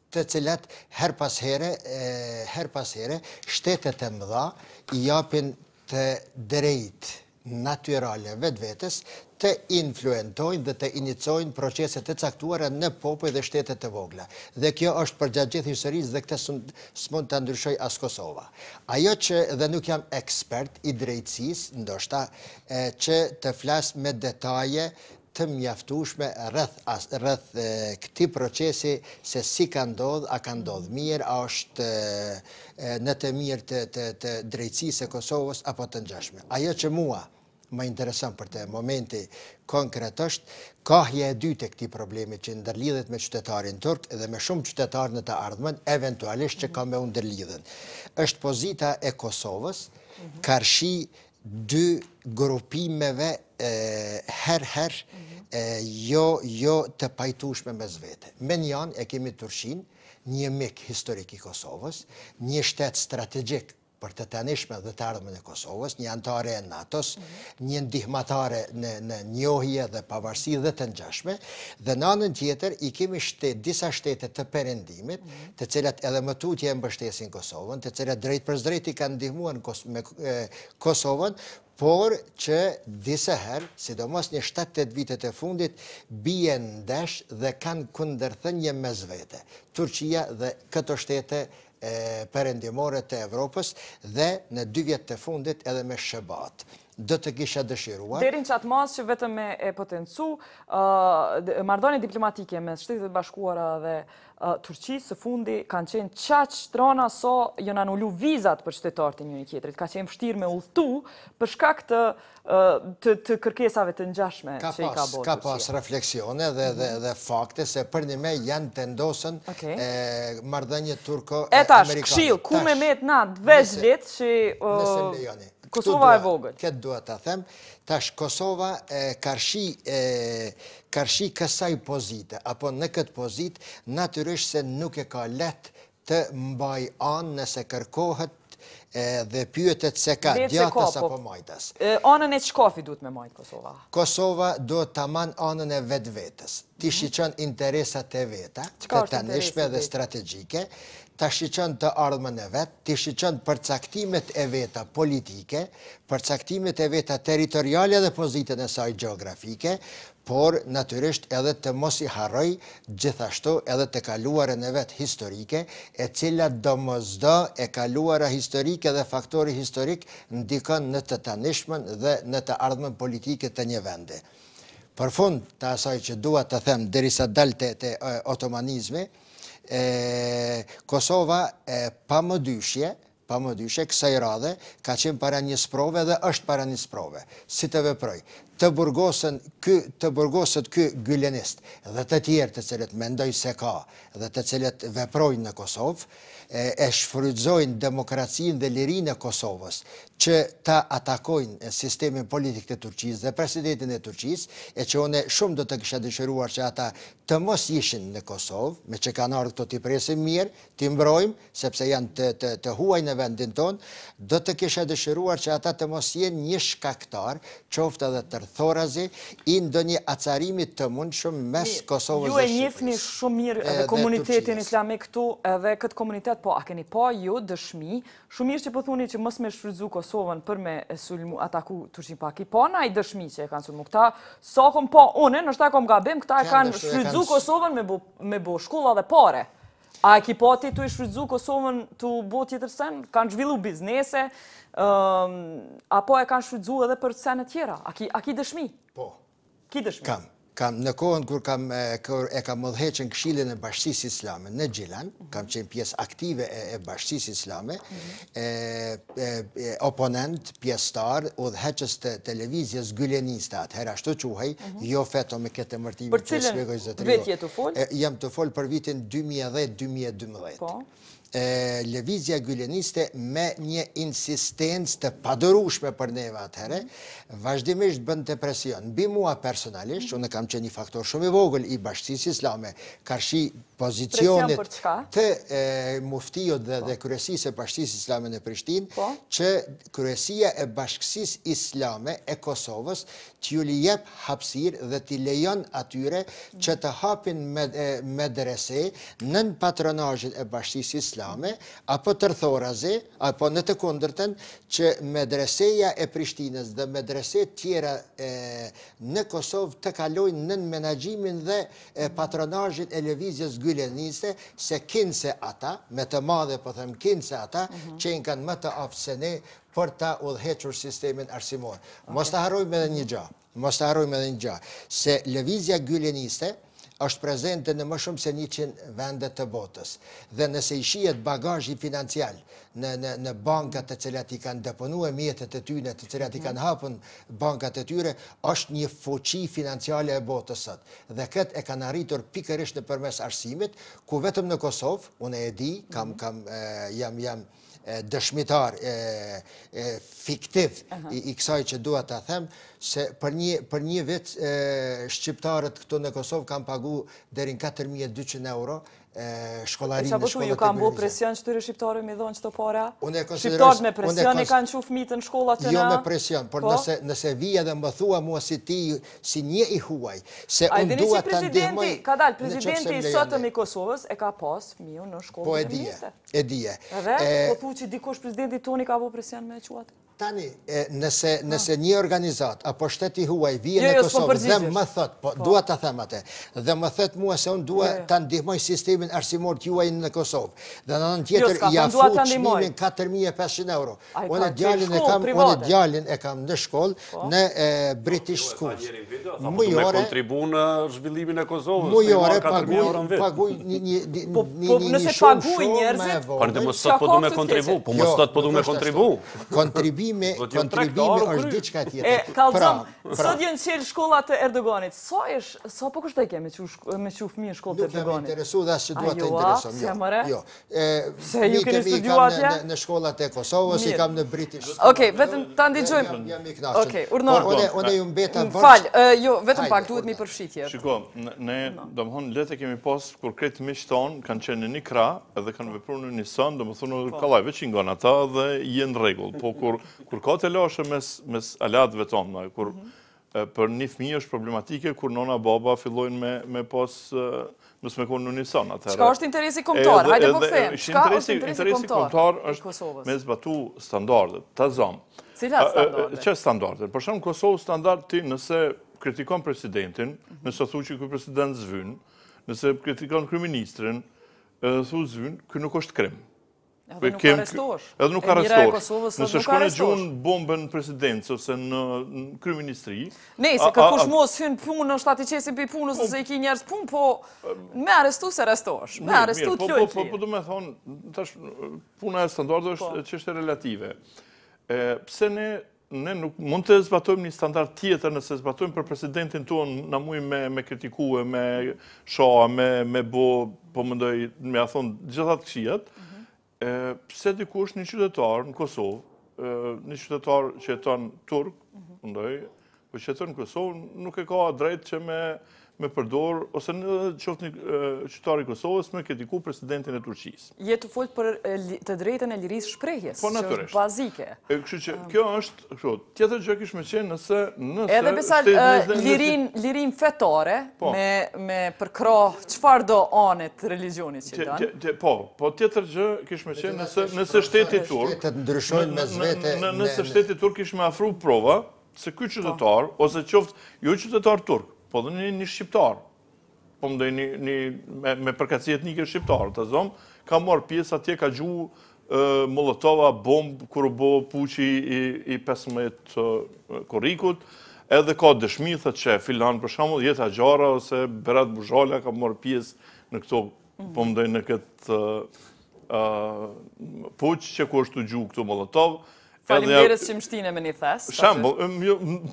të cilat her pas here shtetet e mëdha i japin të drejt natyrale vetvetes të influentojnë dhe të iniciojnë procese të caktuara në popull dhe shtetet të vogla. Dhe kjo është për gjatë gjithë historisë dhe këtë s'mund të ndryshoj as Kosova. Ajo që, dhe nuk jam ekspert i drejtësisë, ndoshta, që të flas me detaje të mjaftueshme rreth këtij procesi se si ka ndodhur, a ka ndodhur mirë, a është në të mirë të drejtësisë së Kosovës apo të ngjashme. Ajo që mua më interesant për të momenti konkret është kahja e dytë e këtij problemi që ndërlidhet me qytetarin turk dhe me shumë qytetarë në të ardhmen, eventualisht që ka me u ndërlidhen. Është pozita e Kosovës, karshi dy grupimeve jo të pajtueshme mes vete. Me njën e kemi Turqin, një mik historik i Kosovës, një shtet strategjik për të tanishme dhe të ardhmen e Kosovës, një antare e NATO-s, një ndihmatare në njohje dhe pavarësi dhe të ngjashme, dhe në anën tjetër i kemi disa shtete të perëndimit, të cilat edhe më tutje e mbështesin Kosovën, të cilat drejt për drejt i kanë ndihmuar me Kosovën, por që disa herë, sidomos një 7-8 vitet e fundit, bien ndesh dhe kanë kundërthënie mes vete. Turqia dhe këto shtete perëndimore të Evropës dhe në 2 vjet të fundit edhe me Shebat. Do të kisha dëshiruar. Deri në qatë mas që vetëm e potencu marrëdhënie diplomatike mes Shtetit të Bashkuara dhe Turqisë së fundi kanë qenë qaq strana so janë anulu vizat për qytetarët e njëri tjetrit. Ka qenë vështirë me udhëtu për shkak të kërkesave të ngjashme që i ka bërë. Ka pas refleksione dhe fakte se për një me janë të ndosën marrëdhënie turko-amerikane. E tash, këshill, ku me met na dvezhlit që Kosova e vogël. Këtë duhet të them, tash Kosova karshi kësaj pozite, apo në këtë pozit, natyrisht se nuk e ka let të mbaj anë nëse kërkohet dhe pyetet se ka djatas apo majtas. Anën e çkafi duhet me majt Kosova? Kosova duhet ta man anën e vetvetes. Ti shiqon interesat e veta, të tanishme dhe strategjike, ta shiqon të ardhmen e vetë, ti shiqon përcaktimet e veta politike, përcaktimet e veta territoriale dhe pozitën e saj geografike, por natyrisht edhe të mos i harroj gjithashtu edhe të kaluarën e vetë historike, e cila domosdo e kaluara historike dhe faktori historik ndikon në të tanishmen dhe në të ardhmen politike të një vendi. Për fund të asaj që dua të them derisa dalte të otomanizmi, Kosova pa më dyshje kësaj radhe ka qenë para një sprove dhe është para një sprove. Si të veproj, të burgoset ky gylenist dhe të tjerë të cilët mendoj se ka dhe të cilët veprojnë në Kosovë, e shfrytëzojnë demokracinë dhe lirinë e Kosovës që ta atakojnë sistemin politik të Turqisë dhe presidentin e Turqisë, e që une shumë do të kisha dëshiruar që ata të mos ishin në Kosovë, me që kanë ardhur këto t'i presim mirë, t'i mbrojmë, sepse janë të huaj në vendin tonë, do të kisha dëshiruar që ata të mos jenë një shkaktar, qoftë edhe tërthorazi, i ndonjë acarimi të mundshëm mes Kosovës dhe Shqipërisë. Ju e njihni shumë mirë edhe komunitetin islamik këtu, edhe këtë komunitet, po a keni pa ju dëshmi, shumë mirë që po thuni që mos me shfrytëzu Kosovën për me ataku Turqinë, pa ki pa na i dëshmi që e kanë sulmu. Këta, sa kom pa une, nështë ta kom gabim, këta e kanë shfrytëzu Kosovën me bo shkolla dhe pare. A e ki pati të i shfrytëzu Kosovën të bo tjetër sen? Kanë zhvillu biznese, apo e kanë shfrytëzu edhe për sene tjera? A ki dëshmi? Po. Ki dëshmi? Kam në kohën kur e kam udhëheqën Këshillin e Bashkisë Islame në Gjilan, kam qenë pjesë aktive e Bashkisë Islame, oponent, pjesëtar, udhëheqës të televizjes Gyleniste, atëherë ashtu quhej, jo feto me këtë emërtimi. Për cilën vetje të folë? Jam të folë për vitin 2010-2012. Lëvizja Gyleniste me një insistencë të padorueshme për neve atëherë, vazhdimisht bën të presion. Mbi mua personalisht, unë kam qenë një faktor shumë i vogël i Bashkisë Islame, karshi pozicionit të muftiut dhe kryesisë e Bashkisë Islame në Prishtinë, që kryesia e Bashkisë Islame e Kosovës t'ju jep hapësirë dhe t'i lejon atyre që të hapin medrese nën patronazhin e Bashkisë Islame, apo tërthorazi, apo në të kundërtën që medreseja e Prishtinës dhe medreset tjera në Kosovë të kalojnë nën menaxhimin dhe patronazhin e lëvizjes Gyleniste, se kinse ata, me të madhe po them kinse ata, që i kanë më të aftë se ne për ta udhëhequr sistemin arsimor. Mos ta harrojmë edhe një gjë, se lëvizja Gyleniste është prezente në më shumë se 100 vendet të botës. Dhe nëse i shihet bagazhi financiar në bankat të cilat i kanë deponuar mjetet e tyre, të cilat i kanë hapur bankat e tyre, është një fuqi financiare e botës sot. Dhe këtë e kanë arritur pikërisht nëpërmes arsimit, ku vetëm në Kosovë, unë e di, jam dëshmitar fiktiv i kësaj që dua ta them, se për një vit shqiptarët këtu në Kosovë kanë pagu deri në 4.200 euro shkollarinë në shkollat e ju kanë bo presion që tyre shqiptarëve me dhonë qëto para? Shqiptarët me presion i kanë qu fëmijët në shkollat të na? Jo me presion, por nëse vija dhe më thua mua si ti, si një i huaj, se unë dua të ndihmoj... Ka dalë, presidenti i sotëm i Kosovës e ka pas fëmijën në shkollën e ministre. E dije. Dhe, po thu që dikush presidenti toni ka bo presion me quatë? Tani, nëse një organizat, apo shteti huaj, vije në Kosovë dhe më thot, po dua të them atë, dhe më thot mua se unë dua të ndihmoj sistemin arsimor të juaj në Kosovë, dhe në nënë tjetër i afu çmimin 4.500 euro. Unë djalin e kam në shkollë në British School. Mujore, kontribunë zhvillimin e Kosovës, mujore paguj një shumë me vojnë. Po sot po du me kontribu, po më sot po du me kontribu. Kontribimi është diçka tjetër. Kallëzëm, sot jenë qelë shkollat të Erdoganit. Sa po kështë e ke me që fëmijë në shkollë të Erdoganit? Nuk me interesu dhe asë që duha të interesom. Se mëre? Se ju keni studiu atje? Në shkollat e Kosovës, i kam në British. Okej, vetëm të ndigjojmë. Jam i knaqën. Okej, urnor. Unë ju mbeta bërsh. Falë, jo, vetëm pak duhet mi përfshitje. Shiko, ne, domthon, lete kemi pas, kur kretë miqton, kanë qenë në një krah, edhe kanë vepruar në një sën, domethënë kallajve që ngon ata dhe jenë rregull. Po kur ka të lashe mes alatëve tonë, kur për një fëmijë është problematike, kur nona baba fillojnë me pas nësë me konë në një son atëherë. Çka është interesi kombëtar? Hajde po them. Çka është interesi kombëtar është me zbatu standardet, ta zonë. Cilat standarde? Që standardet? Për shembull Kosovë standard ti nëse kritikon presidentin, nëse thu që ky president zvyn, nëse kritikon kryeministrin, thu zvyn, ky nuk është krim. Edhe nuk arrestosh. Edhe nuk arrestosh. Nëse shkon e gjun bombën në presidencë ose në kryeministri. Nëse kërkush mos hyn punë, është ati qesin për punës ose i ki njerëz punë, po me arrestu se arrestosh. Me arrestu të lojtë. Po du me thonë, tash puna e standardë është çështje relative. Pse ne nuk mund të zbatojmë një standard tjetër nëse zbatojmë për presidentin tonë, na mujmë me kritikue, me shoha, me bo, po mendoj, me a thonë, gjithat këshijat, pse dikush një qytetar në Kosovë, një qytetar që jeton turk, mendoj, po që jeton në Kosovë, nuk e ka drejt që me përdor, ose në qoftë një qytetar i Kosovës me kritiku presidentin e Turqisë. Je të folë për të drejtën e lirisë shprehjes, që është bazike. Kështu që kjo është, tjetër gjë kish me qenë nëse... Edhe besal lirin fetare, me përkra qëfar do anet religionit që danë? Po tjetër gjë kish me qenë nëse shteti turk... Nëse shteti turk kish me afru prova, se ky qytetar, ose qoftë jo qytetar turk, po dhe një shqiptar, po më dhe me përkatësi etnike shqiptar, të zomë, ka marrë pjesë atje, ka gju Molotova, bombë, kur u bo puqi i 15 korrikut, edhe ka dëshmi, thët që filan për shembull Jeta Gjara, ose Berat Buzhala ka marrë pjesë në këto, po më dhe në këtë puq që ku është të gju këtu Molotov. Falimderes që më shtine me një thes. Shambull,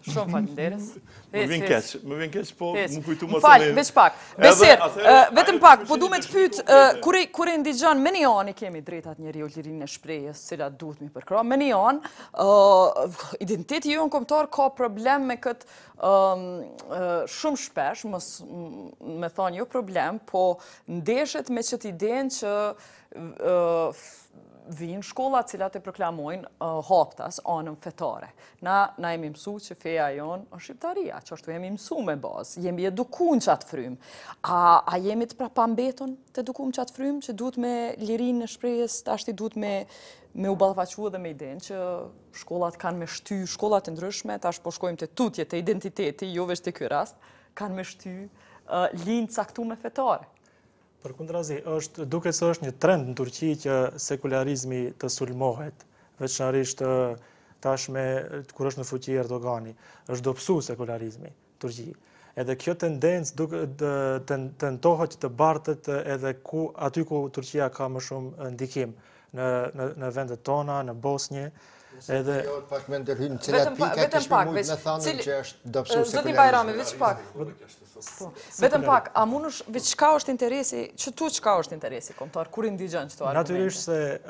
shumë falimderes. Më vjen keq, po më kujtu më të falë, veç pak. Besir, vetëm pak, po du me të pytë, kur e ndigjon, me një anë i kemi drejtat njeri o lirinë e shprejës, cilat duhet mi përkra, me një anë, identiteti ju në kombëtar ka problem me këtë shumë shpesh, me thonë jo problem, po ndeshet me që t'iden që vinë shkollat cilat e proklamojnë haptas anën fetare. Na jemi mësu që feja jonë është shqiptaria, që ashtu jemi mësu me bazë, jemi edukun qatë frymë. A jemi të prapambeton të edukun qatë frymë, që duhet me lirinë në shprejës, të ashti duhet me u ballafaqua dhe me idenë që shkollat kanë me shty, shkollat të ndryshme, tash po shkojmë të tutje të identiteti, jo veç të ky rast, kanë me shty linjë caktuar fetare. Përkundrazi, duket se është një trend në Turqi që sekularizmi të sulmohet, veçanërisht tashme kur është në fuqi Erdogani, është dobësu sekularizmi në Turqi. Edhe kjo tendencë tentohet të bartët edhe aty ku Turqia ka më shumë ndikim, në vendet tona, në Bosnjë. Edhe vetëm pak, a munësh veç çka është interesi, çka është interesi kombëtar, kur i ndigjon këto argumente? Natyrisht se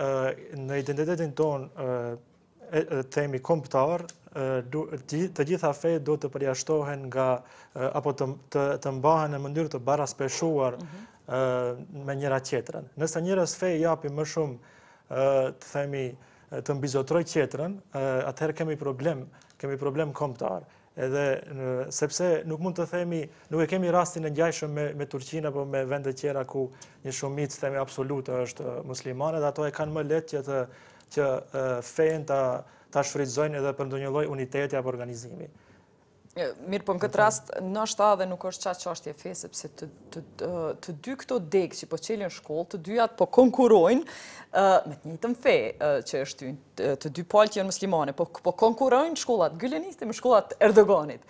në identitetin ton themi kombëtar, të gjitha fejet do të përjashtohen nga apo të mbahen në mënyrë të baraspeshuar me njëra tjetrën. Nëse njërës fej japi më shumë, të themi, të mbizotroj tjetrën, atëherë kemi problem kombëtar. Edhe sepse nuk mund të themi, nuk e kemi rastin e ngjajshëm me Turqinë apo me vende tjera ku një shumicë themi absolute është muslimane, dhe ato e kanë më lehtë që fejen ta shfrytëzojnë edhe për ndonjë lloj uniteti apo organizimi. Mirë, po në këtë rast, nështë dhe nuk është çështje fe, sepse të dy këto degë që po qelin shkollë, të dyjat po konkurojnë me të njëjtën fe që është të dy palë që janë muslimane, po konkurojnë shkollat Güleniste me shkollat Erdoganit.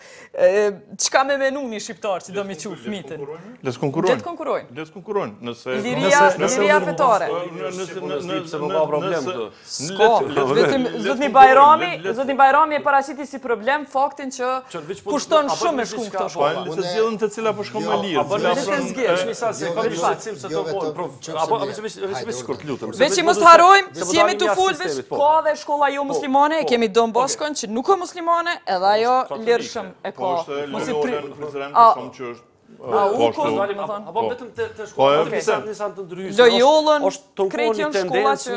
Çka me menu një shqiptar që do mi qu fëmijën? Les konkurojnë. Liria fetare. Zotni Bajrami e paraqiti si problem faktin që kushton shumë me shku në këto shkolla. Po, të zgjidhen të cila po shkon më lirë. Veç i mos të harrojmë, si jemi të full, ka dhe shkolla jo muslimane, kemi Don Boskon që nuk është muslimane, edhe ajo lirshëm e ka. Po, është Lolën, prezident, shumë që është Apo vetëm të shkolla, njësa të ndryshme, është të nkoni tendencë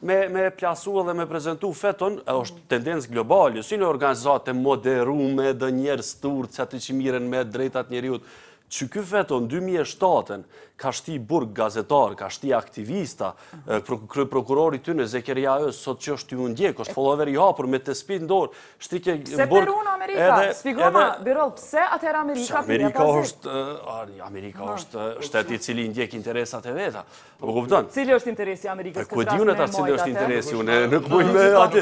me plasu dhe me prezentu feton, është tendencë globale, si në organizate moderume dhe njerës turë, që aty që miren me drejtat njeriut, që ky feton 2007 ka shti burg gazetar, ka shti aktivista, prokurori ty në Zekeria Ës, sot që është ty më ndjek, është follower i hapur me të spit në dorë, shtike burg... Se Peru në Amerika, spigoma, Birol, pse atëherë Amerika është shteti cili ndjek interesat e veta, apo kupton? Cili është interesi Amerikës këtë rast me mojtë? Cili është interesi, unë nuk muj me atë...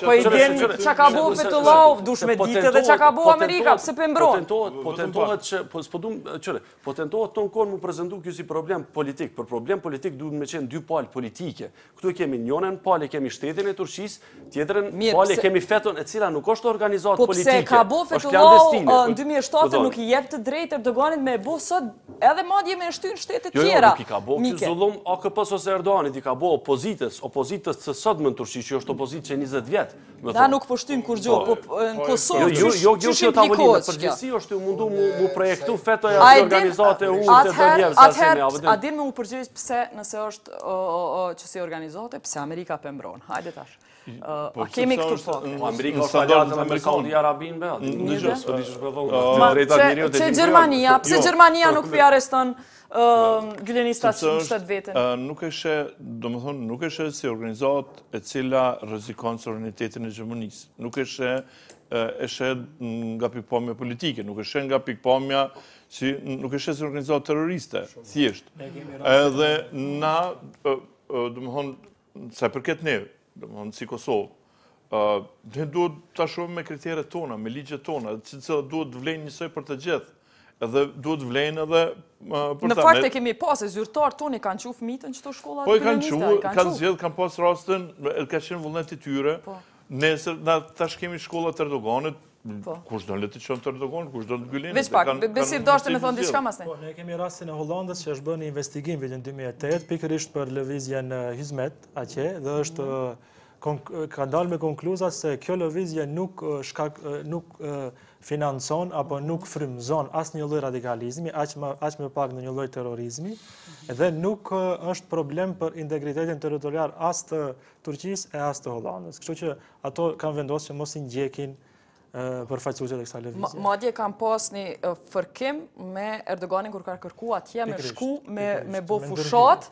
Po i din që ka bo Fetullah, dush me ditë dhe që ka bo Amerika, pse pëmbron? Potentohet që, potentohet tonë konë mu prezentu kjo si problem politik. Për problem politik duhet me qenë dy palë politike. Këtu kemi njënën palë, kemi shtetin e Turqis, tjetërën palë kemi feton e cila nuk është organizat politike. Po pse ka bo Fetullah në 2007 nuk i jep të drejtë Erdoganit me bo sot edhe madje me shtynë shtetet tjera. Nuk i ka bo këtë zullum AKP-s ose Erdoganit, i ka bo opozitës të sot më në Turqi, që është opozitë që 20 vjetë. Da nuk po shtynë kur gjo, po në Kosovë që implikohet që përgjësi është mundu mu projektu fetoja si organizate unë të të njerës a din me mu përgjëjës pëse nëse është që si organizate, pëse Amerika pëmbron. Hajde tash. A kemi këtu po? Amerika është aliatën me Saudi Arabin be? Që Gjermania, pëse Gjermania nuk për arreston Gülenistat që në shtetë vetën? Nuk eshe, do më thonë, nuk eshe si organizat e cila rëzikon suverenitetin e Gjermanisë. Nuk eshe nga pikpamja politike, nuk eshe nga pikpamja nuk eshe si organizat terroriste, thjesht. Edhe na, do më thonë, sa përket neve, do më thonë, si Kosovë, ne duhet të shumë me kriteret tona, me ligjet tona, që duhet vlejnë njësoj për të gjithë. Edhe duhet vlejnë edhe për ta. Në fakt e kemi pas, e zyrtarë toni kanë qu fëmitën që të shkollat po i kanë qu, kanë zgjedh, kanë pas rastën, ka qenë vullnet i tyre, nesër, tash kemi shkollat të Erdoganit, kush do në leti qënë të Erdoganit, kush do në Gülenit. Veç pak, Besir dashte me thonë diçka mas ne. Ne kemi rastin e Hollandës që është bërë një investigim vitin 2008, pikërisht për lëvizjen Hizmet, atje, dhe është ka dalë me konkluzat se kjo lëvizje nuk financon apo nuk frymëzon asë një lloj radikalizmi, aq më pak në një lloj terrorizmi, dhe nuk është problem për integritetin territorial as të Turqisë e as të Hollandës. Kështu që ato kanë vendosur që mos i ndjekin përfaqësuesit e kësaj lëvizje. Madje kanë pas një fërkim me Erdoganin kur ka kërku atje me shku me bo fushat,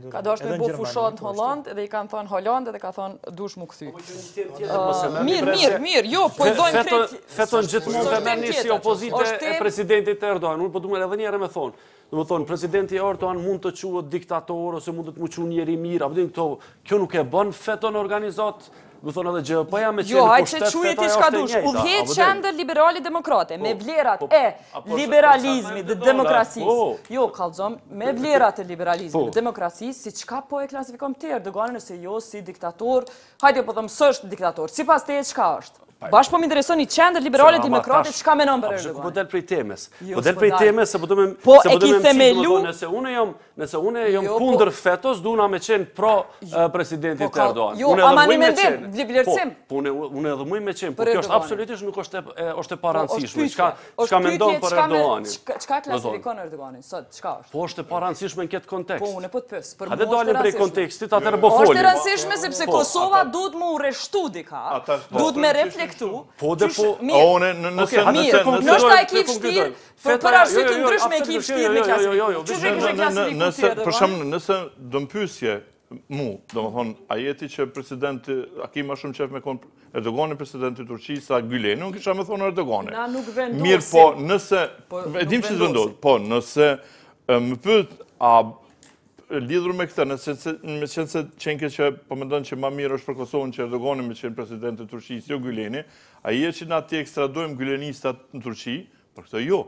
ka dashur me bo fushat në Hollandë dhe i kanë thonë Hollandë dhe ka thonë dush mu kthy. Mirë, jo, po i dojnë krejt. Feton gjithmonë të merrni si opozite e presidentit Erdogan. Unë po duhet edhe një herë me thonë. Do të thonë, presidenti Erdogan mund të quhet diktator ose mund të mu quhet njeri mirë, apo kjo nuk e bën feton organizat du thonë edhe GP-ja me Jo, qenë hajtë se qujet i shka dush. Udhjet qendër liberali-demokrate, me vlerat e liberalizmit dhe demokracisë. Jo, kalzom, me vlerat e liberalizmit dhe demokracisë, si qka po e klasifikon të Erdoganin nëse jo si diktator, hajtë po thëmë së është diktator, si pas të e qka është? Bashkë po më intereson një qendër liberale-demokrate, qka menon për Erdoganin? Po del prej temes. Po del prej temes se po do me nëse une jom kundër fetos, duna me qenë pro-presidentit Erdogan. Jo, ama një mendim, vlerësim. Po, une edhe muj me qenë, po kjo është absolutisht nuk është e parancishme. Qka mendon për Erdoganin? Qka klasifikon Erdoganin? Sot, qka është? Po është e parancishme në këtë kontekst. Po, une po të pës. Hade dalim prej kontekstit, atër bo folim. është e rëndësishme sepse Kosova duhet mu reshtu dika, duhet me reflektu. Po dhe po... Nështë ta e ki fështirë, për arsye të ndryshme e ki fështirë me klasifiku. Për shumë, nëse dëmpysje mu, do më thonë, a jeti që presidenti, a ki ma shumë qef me konë Erdoganin presidenti Turqisë, sa Güleni, unë kisha me thonë Erdoganin. Na nuk vendosim. Mirë, po, nëse, e dim që zvendosim, po, nëse më pyet, a lidhur me këtë, me qenë se qenke që po mendon që ma mirë është për Kosovën që Erdoganin me qenë presidenti Turqisë, jo Güleni, a je që na ti ekstradojmë gylenistat në Turqi, për këtë jo.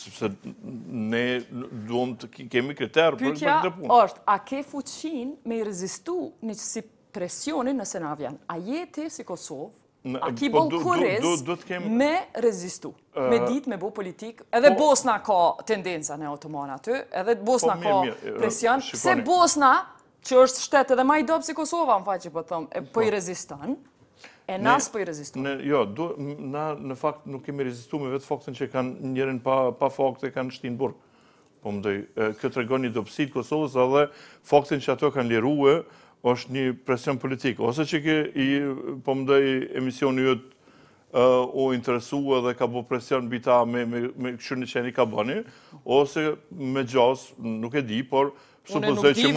Sepse ne duhem të kemi kriterë për këtë punë. Pyetja është, a ke fuqin me i rezistu një si presionin nëse na vjen? A je ti si Kosovë, a ki bol kuriz me rezistu? Me dit, me bo politik? Edhe Bosna ka tendenca në otoman aty, edhe Bosna ka presion. Se Bosna, që është shtet edhe ma i dobë si Kosova, më faqe po thëmë, po i rezistan, e nas po i rezistu? Jo, na në fakt nuk kemi rezistu me vetë faktin që kanë njerën pa fakte kanë shtinë burg. Po më doj, këtë regon një dobësit Kosovës edhe faktin që ato kanë liruë është një presion politik. Ose që po më doj, emisioni jëtë o interesua dhe ka bo presion bita me këshur një qeni ka bëni, ose me gjas, nuk e di, por supozoj që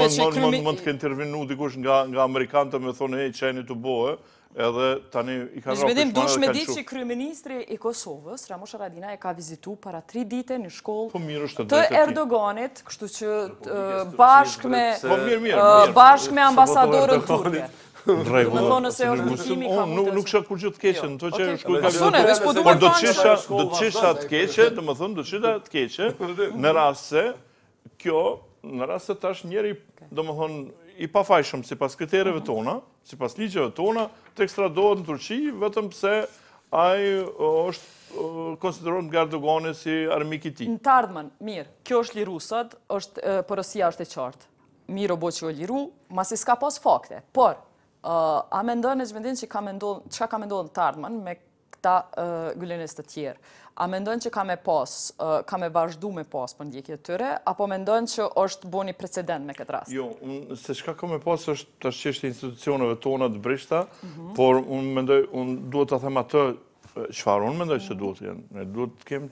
mund të intervenu dikush nga Amerikanët me thonë, hej, qeni të bohe, edhe tani i ka rrapë shmanë dhe kanë shumë. Dush që kryeministri i Kosovës, Ramush Haradinaj, ka vizitu para 3 dite në shkollë të Erdoganit, kështu që bashkë me ambasadorën turke. Nuk shë kur gjithë të keqe, në to që por do të qisha të keqe, do më thëmë, do të qisha të keqe, në rast se kjo, në rast se tash njeri, do më thëmë, i pafajshëm si pas kritereve tona, si pas ligjeve tona, të ekstradohet në Turqi, vetëm pse ai është konsiderohet nga Erdogani si armik i tij. Në të ardhmen, mirë, kjo është liru sot, porosia është e qartë. Mirë o bo që o liru, masi s'ka pas fakte. Por, a mendon e zhvendin që ka mendon në të ardhmen me këta gylenis të tjerë? A mendon që ka me vazhdu me pas për ndjekje të tëre, apo mendon që është bo një precedent me këtë rast? Jo, se shka ka me pas është të qështë institucioneve tona të brishta, por unë mendoj, unë duhet të them atë, qëfar unë mendoj që duhet të jenë? Ne duhet të kemë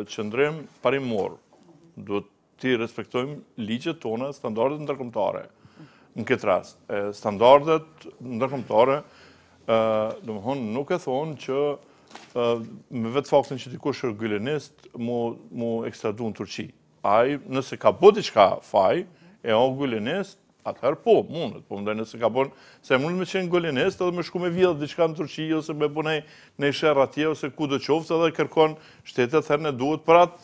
qëndrim parimor, duhet të respektojmë ligjet tona, standardet ndërkombëtare. Në këtë rast, standardet ndërkombëtare, domethënë nuk e thonë që me vetë faktin që dikush është gylenist, mu ekstradu në Turqi. Ai, nëse ka bo diçka faj, e o gylenist, atëherë po, mundet. Po mundaj nëse ka bon, se mund me qenë gylenist, edhe me shku me vjedhë diçka në Turqi, ose me bunaj në shërë atje, ose ku do qoftë, edhe kërkon shtetet, herë ne duhet për atë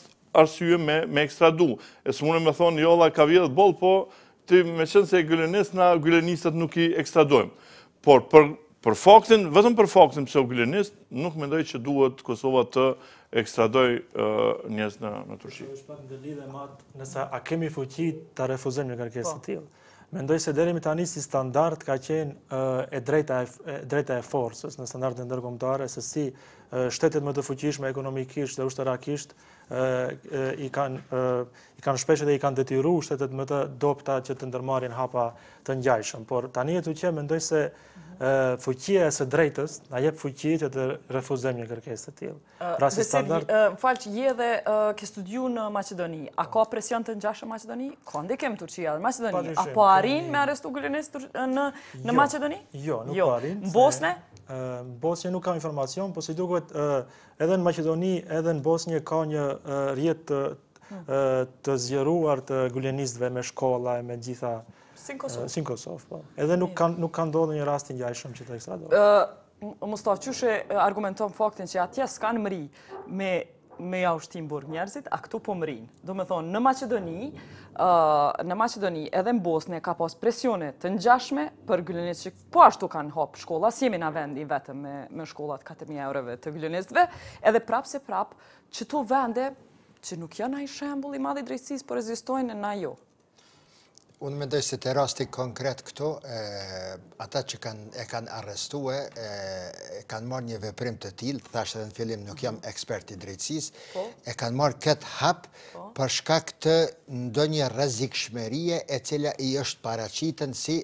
arsye me ekstradu. E së mune me thonë, jo, la ka vjedhë bol, po, ti me qenë se e gylenist, na gylenistat nuk i ekstradojmë. Por, për faktin, vetëm për faktin pëse o gylenist, nuk mendoj që duhet Kosova të ekstradoj njës në Turqi. Nësa a kemi fuqi të refuzojmë një kërkesë të tillë. Mendoj se deri më tani si standard ka qenë e drejta e forcës në standardet ndërkombëtare se si shtetet më të fuqishme ekonomikisht dhe ushtërakisht i kanë shpesh dhe i kanë detyruar shtetet më të dobta që të ndërmarrin hapa të ngjajshëm. Por tani e që mendoj se fuqia e së drejtës na jep fuqi që të refuzojmë një kërkesë të tillë. Pra si standard. Falë që je dhe ke studiu në Maqedoni. A ka presion të ngjashëm në Maqedoni? Ka ndikim Turqia dhe Maqedoni. Apo arrin me arrestu gylenist në Maqedoni? Jo, nuk arrin. Në Bosne? Në Bosnjë nuk ka informacion, po si duket edhe në Maqedoni, edhe në Bosnjë ka një rrjet të zgjeruar të gylenistëve me shkolla e me gjitha. Si në Kosovë. Si në Kosovë, po. Edhe nuk kanë ndodhur një rast ngjajshëm që të ekstradohet. Mustafa, qyshe argumenton faktin që atje s'kanë mëri me ja ushtim burg njerëzit, a këtu po mërin. Do me thonë, në Macedoni edhe në Bosnë ka pas presione të ngjashme për gyllënist që po ashtu kanë hap shkolla, si jemi na vendi vetëm me shkollat 4.000 eurove të gyllënistëve, edhe prap se prap që to vende që nuk janë ai shembull i madh i drejtësisë, por ekzistojnë na jo. Unë mendoj se të rasti konkret këto, ata që kanë arrestue, kanë marrë një veprim të tillë, thash edhe në fillim nuk jam ekspert i drejtësisë, e kanë marrë këtë hap për shkak të ndonjë rrezikshmërie e cila i është paraqiten si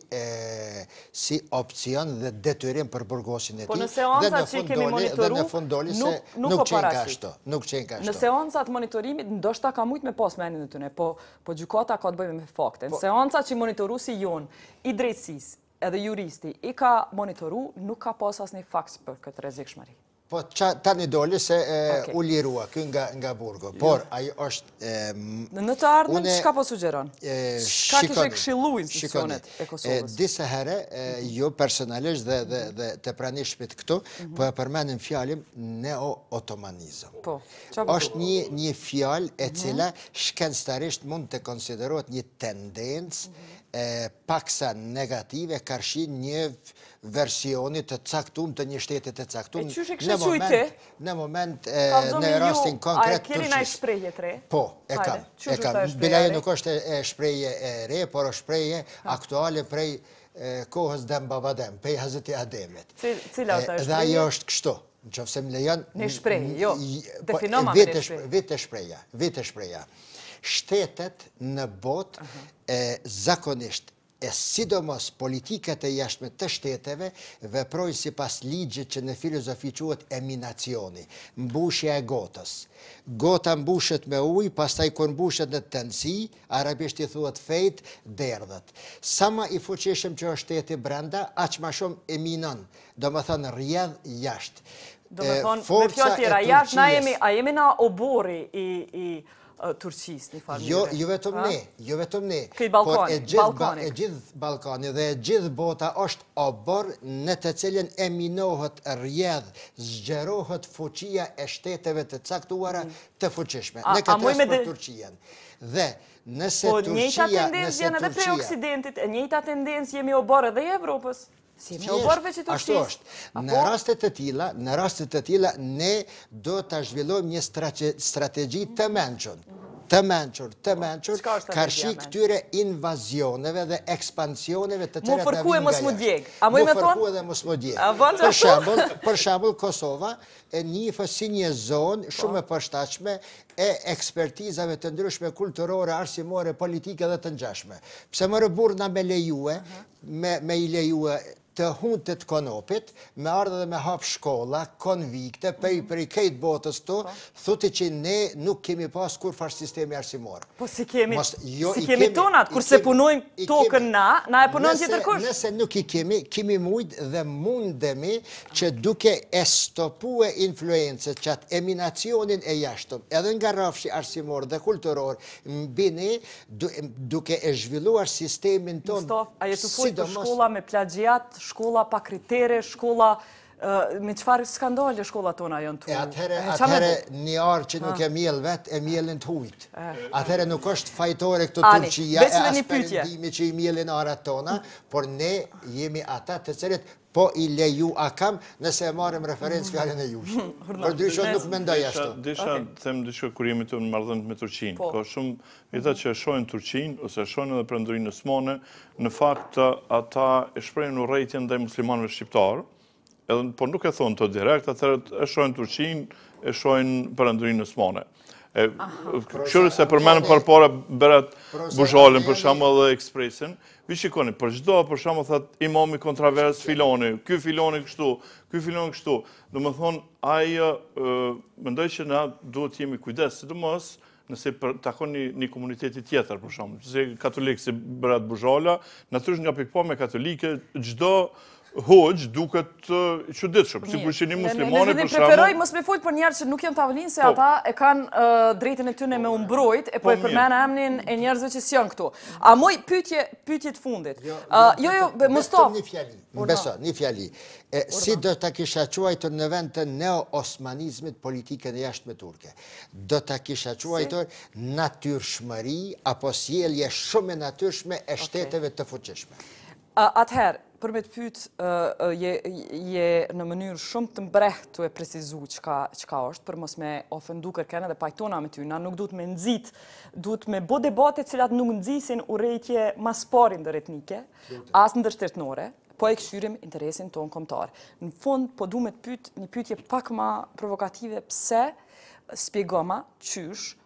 opcion dhe detyrim për burgosin e tij. Po në seancat që kemi monitoru, nuk po paraqit. Nuk qenë ka ashtu. Në seancat monitorimit ndoshta ka mujt me pas mendjen e tyre, po gjykata ka të bëjë me fakte. Seanca që monitoru si jonë i drejtësisë edhe juristi i ka monitoru, nuk ka pas asnjë fakt për këtë rrezikshmëri. Po tani doli se u lirua ky nga burgu, por ai është... Në të ardhmen, çka po sugjeron? Çka kishe këshilluar institucionet e Kosovës? Disa herë, jo personalisht dhe të pranishmit këtu, po e përmendim fjalën neo-otomanizëm. Është një fjalë e cila shkencëtarisht mund të konsiderohet një tendencë paksa negative karshi një versionit të caktum të një shtetit të caktum. E qyshe kështë që i te? Në moment, në rastin konkret Turqis. A e keni na i shprejje të re? Po, e kam. Bilaje nuk është e shprejje e re, por është shprejje aktuale prej kohës dem babadem, pej Hazreti Ademit. Cila është e shprejje? Dhe ajo është kështu. Në qofë se më lejon... Në shprejje, jo. Definoma me në shprejje. Vite shprejja. Shtetet në bot zakonisht sidomos politikat e jashtme të shteteve veprojnë sipas ligjit që në filozofi quhet eminacioni, mbushja e gotës. Gota mbushet me ujë, pastaj kur mbushet në tëndësi, arabisht i thuhet fejt, derdhët. Sa ma i fuqishëm që është shteti brenda, aq ma shumë eminon, do më thënë rjedh jashtë. Do më thënë, me fjallë tjera, jashtë, a jemi na obori i Turqis, një farë mire? Jo vetëm ne. Këj Balkanik. E gjithë Balkani dhe e gjithë bota është obor në të cilën eminohet rjedh, zgjerohet fuqia e shteteve të caktuara të fuqishme. Në këtë rast për Turqien. Dhe nëse Turqia... Po njëjta tendencë janë edhe prej Oksidentit, e njëjta tendencë jemi obor edhe i Evropës. Si jemi oborve që Ashtu është. Në rastet të tilla, ne do të zhvillojmë një strategji të mençur, karshi këtyre invazioneve dhe ekspansioneve të cilat na vijnë nga jashtë. Për shembull, Kosova e njihet si një zonë shumë e përshtatshme e ekspertizave të ndryshme kulturore, arsimore, politike dhe të ngjashme. Pse më burrna me i lejue të hundët konopit, me ardhe dhe me hap shkolla, konvikte, për i kejt botës të, thuti që ne nuk kemi pas kur farë sistemi arsimor. Po si kemi tonat, kurse punojmë tokën na e punojmë tjetër kush? Nëse nuk i kemi mujt dhe mundemi që duke e stopue influencët që atë eminacionin e jashtëm, edhe nga rafshi arsimor dhe kulturor, mbini duke e zhvilluar sistemin ton. Mustafa, a jetu fujtë shkolla me plagiat, shkolla pa kritere, shkolla me qëfar skandale shkolla tona janë të... Atëhere një arë që nuk e mjell vetë, e mjellin të hujtë. Atëhere nuk është fajtore këtë Turqia e asperendimi që i mjellin arat tona, por ne jemi ata të cilet po i leju akam nëse e marëm referencë fjallën e jushë. Por dyshon nuk mendoj ashtu. Disha them dyshë kur jemi të në mardhënd me Turqinë. Ko shumë vita që e shojnë Turqinë, ose e shojnë edhe perëndurinë osmane, në fakt ata e shprejnë urrejtjen ndaj muslimanëve shqiptarë, por nuk e thonë të direkt, atëherë e shojnë Turqinë, e shojnë perëndurinë osmane. Këshurë se përmenëm për para Berat Buzhalin, për shembull dhe Ekspresin, vi shikoni, për çdo për shembull thot imami kontrovers filoni, ky filoni kështu, ky filoni kështu. Do të thonë ai mendoj që na duhet jemi kujdes, sidomos nëse takon një komuniteti tjetër, për shembull, si katolik si Berat Buzhala, natyrisht nga pikpamja katolike, çdo hoxh duket çuditshëm, sikur që një muslimani për shembull. Preferoj mos me fol për njerëz që nuk janë tavolinë se ata e kanë drejtën e tyre me u mbrojt e po e përmend emrin e njerëzve që s'janë këtu. A moj pyetje të fundit. Jo, Mustafa. Një fjali. Si do ta kisha quajtur në vend të neo-osmanizmit politikën e jashtme turke? Do ta kisha quajtur natyrshmëri apo sjellje shumë e natyrshme e shteteve të fuqishme. Atëherë, për me të pytë, je në mënyrë shumë të mbrehtë të e precizu qka është, për mos me ofendu kërkene dhe pajtona me ty. Na nuk duhet me nëzit, duhet me bo debate cilat nuk nëzisin urejtje mas pari ndëretnike, as ndërshtetnore, po e këshyrim interesin tonë kombëtar. Në fund, po du me të pytë një pytje pak ma provokative, pse spjegoma qysh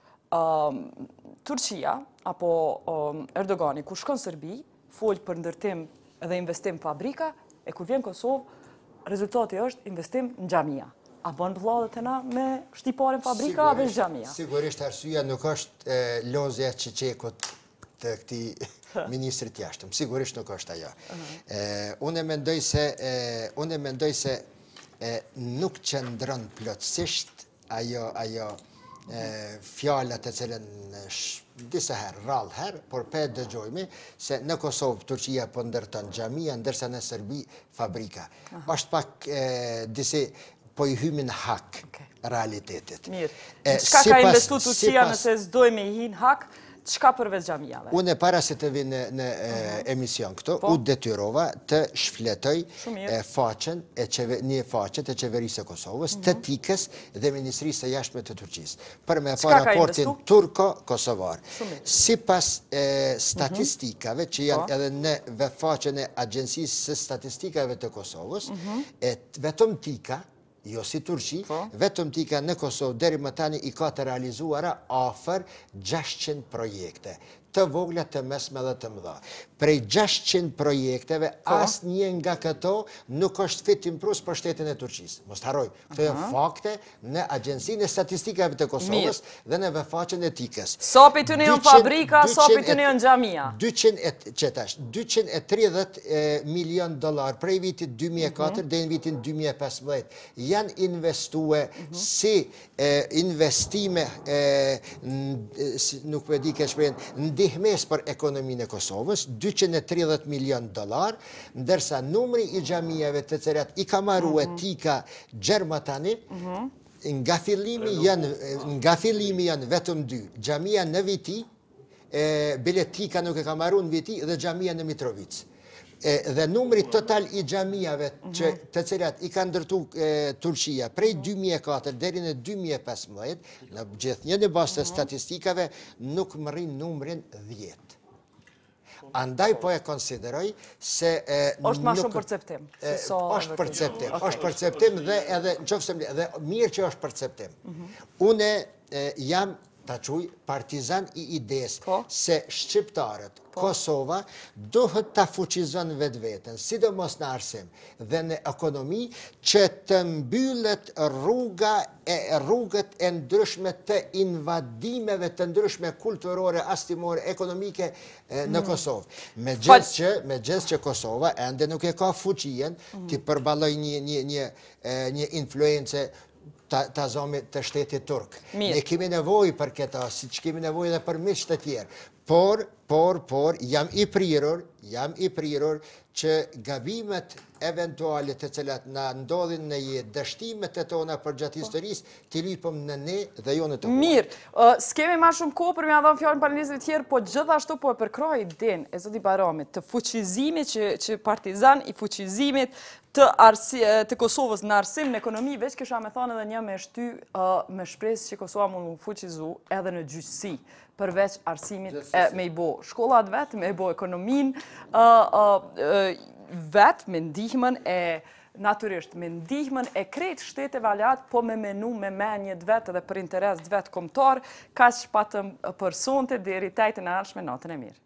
Turqia, apo Erdogani, kur shkon Serbi, folë për ndërtim dhe investim fabrika, e kur vjen Kosovë, rezultati është investim në xhamia. A bën vëlladët e na me shtiparin fabrika dhe xhamia? Sigurisht arsyeja nuk është lozja e Çiçekut të këtij ministrit jashtëm. Sigurisht nuk është ajo. Unë mendoj se nuk qëndron plotësisht ajo fjallat e cilën disa herë, rrallë herë, por pe dëgjojmi se në Kosovë Turqia po ndërton xhamia, ndërsa në Serbi fabrika. Është pak disi po i hymin hak realitetit. Mirë. Çka ka investu Turqia nëse s'dojmë i hin hak? Qka përveç xhamiave? Unë para se të vi në emision këto, u detyrova të shfletoj një faqe të qeverisë e Kosovës, të tikës dhe Ministrisë së Jashtme të Turqisë, për me pa raportin turko-kosovar. Sipas statistikave, që janë edhe në faqen e Agjencisë së Statistikave të Kosovës, vetëm tika, jo si Turqi, vetëm tika në Kosovë deri më tani i ka të realizuara afër 600 projekte, të vogla, të mesme dhe të mëdha. Prej 600 projekteve, asnjë nga këto nuk është fit imprus për shtetin e Turqisë. Mos harroj, këto janë fakte në Agjencinë e Statistikave të Kosovës dhe në faqen e tikës. Sa për të janë fabrika, sa për të janë xhamia? 230 milion dollar prej vitit 2004 dhe në vitin 2015 janë investue si investime, nuk për di ke shprehen, ndihmes për ekonominë e Kosovës, 230 milion dollar, ndërsa numri i xhamiave të cilat i ka marrë tika Gjermatani, nga fillimi janë vetëm 2. Xhamia në Viti, bile tika nuk e ka marrë në Viti, dhe xhamia në Mitrovic. Dhe numri total i xhamiave të cilat i ka ndërtu Turqia prej 2004 deri në 2015, në gjithnjë në bazë të statistikave, nuk më rrin numrin 10. Andaj po e konsideroj se... është ma shumë perceptim. është perceptim dhe edhe dhe mirë që është perceptim. Une jam ta quj partizan i ides se shqiptarët, Kosova, duhet ta fuqizon vetë vetën, sidomos në arsim dhe në ekonomi, që të mbyllet rrugët e ndryshme të invadimeve të ndryshme kulturore, astimore, ekonomike në Kosovë. Me gjithë që Kosova ende nuk e ka fuqien të përballoj një influence të zomit të shtetit turk. Ne kemi nevoj për këta, si që kemi nevoj dhe për miqë të tjerë. Por, jam i prirur që gabimet eventuale të cilat në ndodhin në jetë, dështimet e tona për gjatë historisë, të lipëm në ne dhe jo në të huaj. Mirë, s'kemi ma shumë kohë për me adhon fjallën panelistë tjerë, po gjithashtu po e përkroj din e zoti Bajramit të fuqizimit që partizan i fuqizimit të Kosovës në arsim në ekonomi, veç kisha me thonë edhe një me shty me shpresë që Kosova mund më fuqizu edhe në gjyqësi, përveç arsimit me i bo shkollat vetë, me i bo ekonomin vetë, me ndihmën e naturisht, me ndihmën e krejt shteteve aleat, po me menu me menjet vetë dhe për interes vetë kombëtar, ka që patëm për sonte deri tajtë në arshme natën e mirë.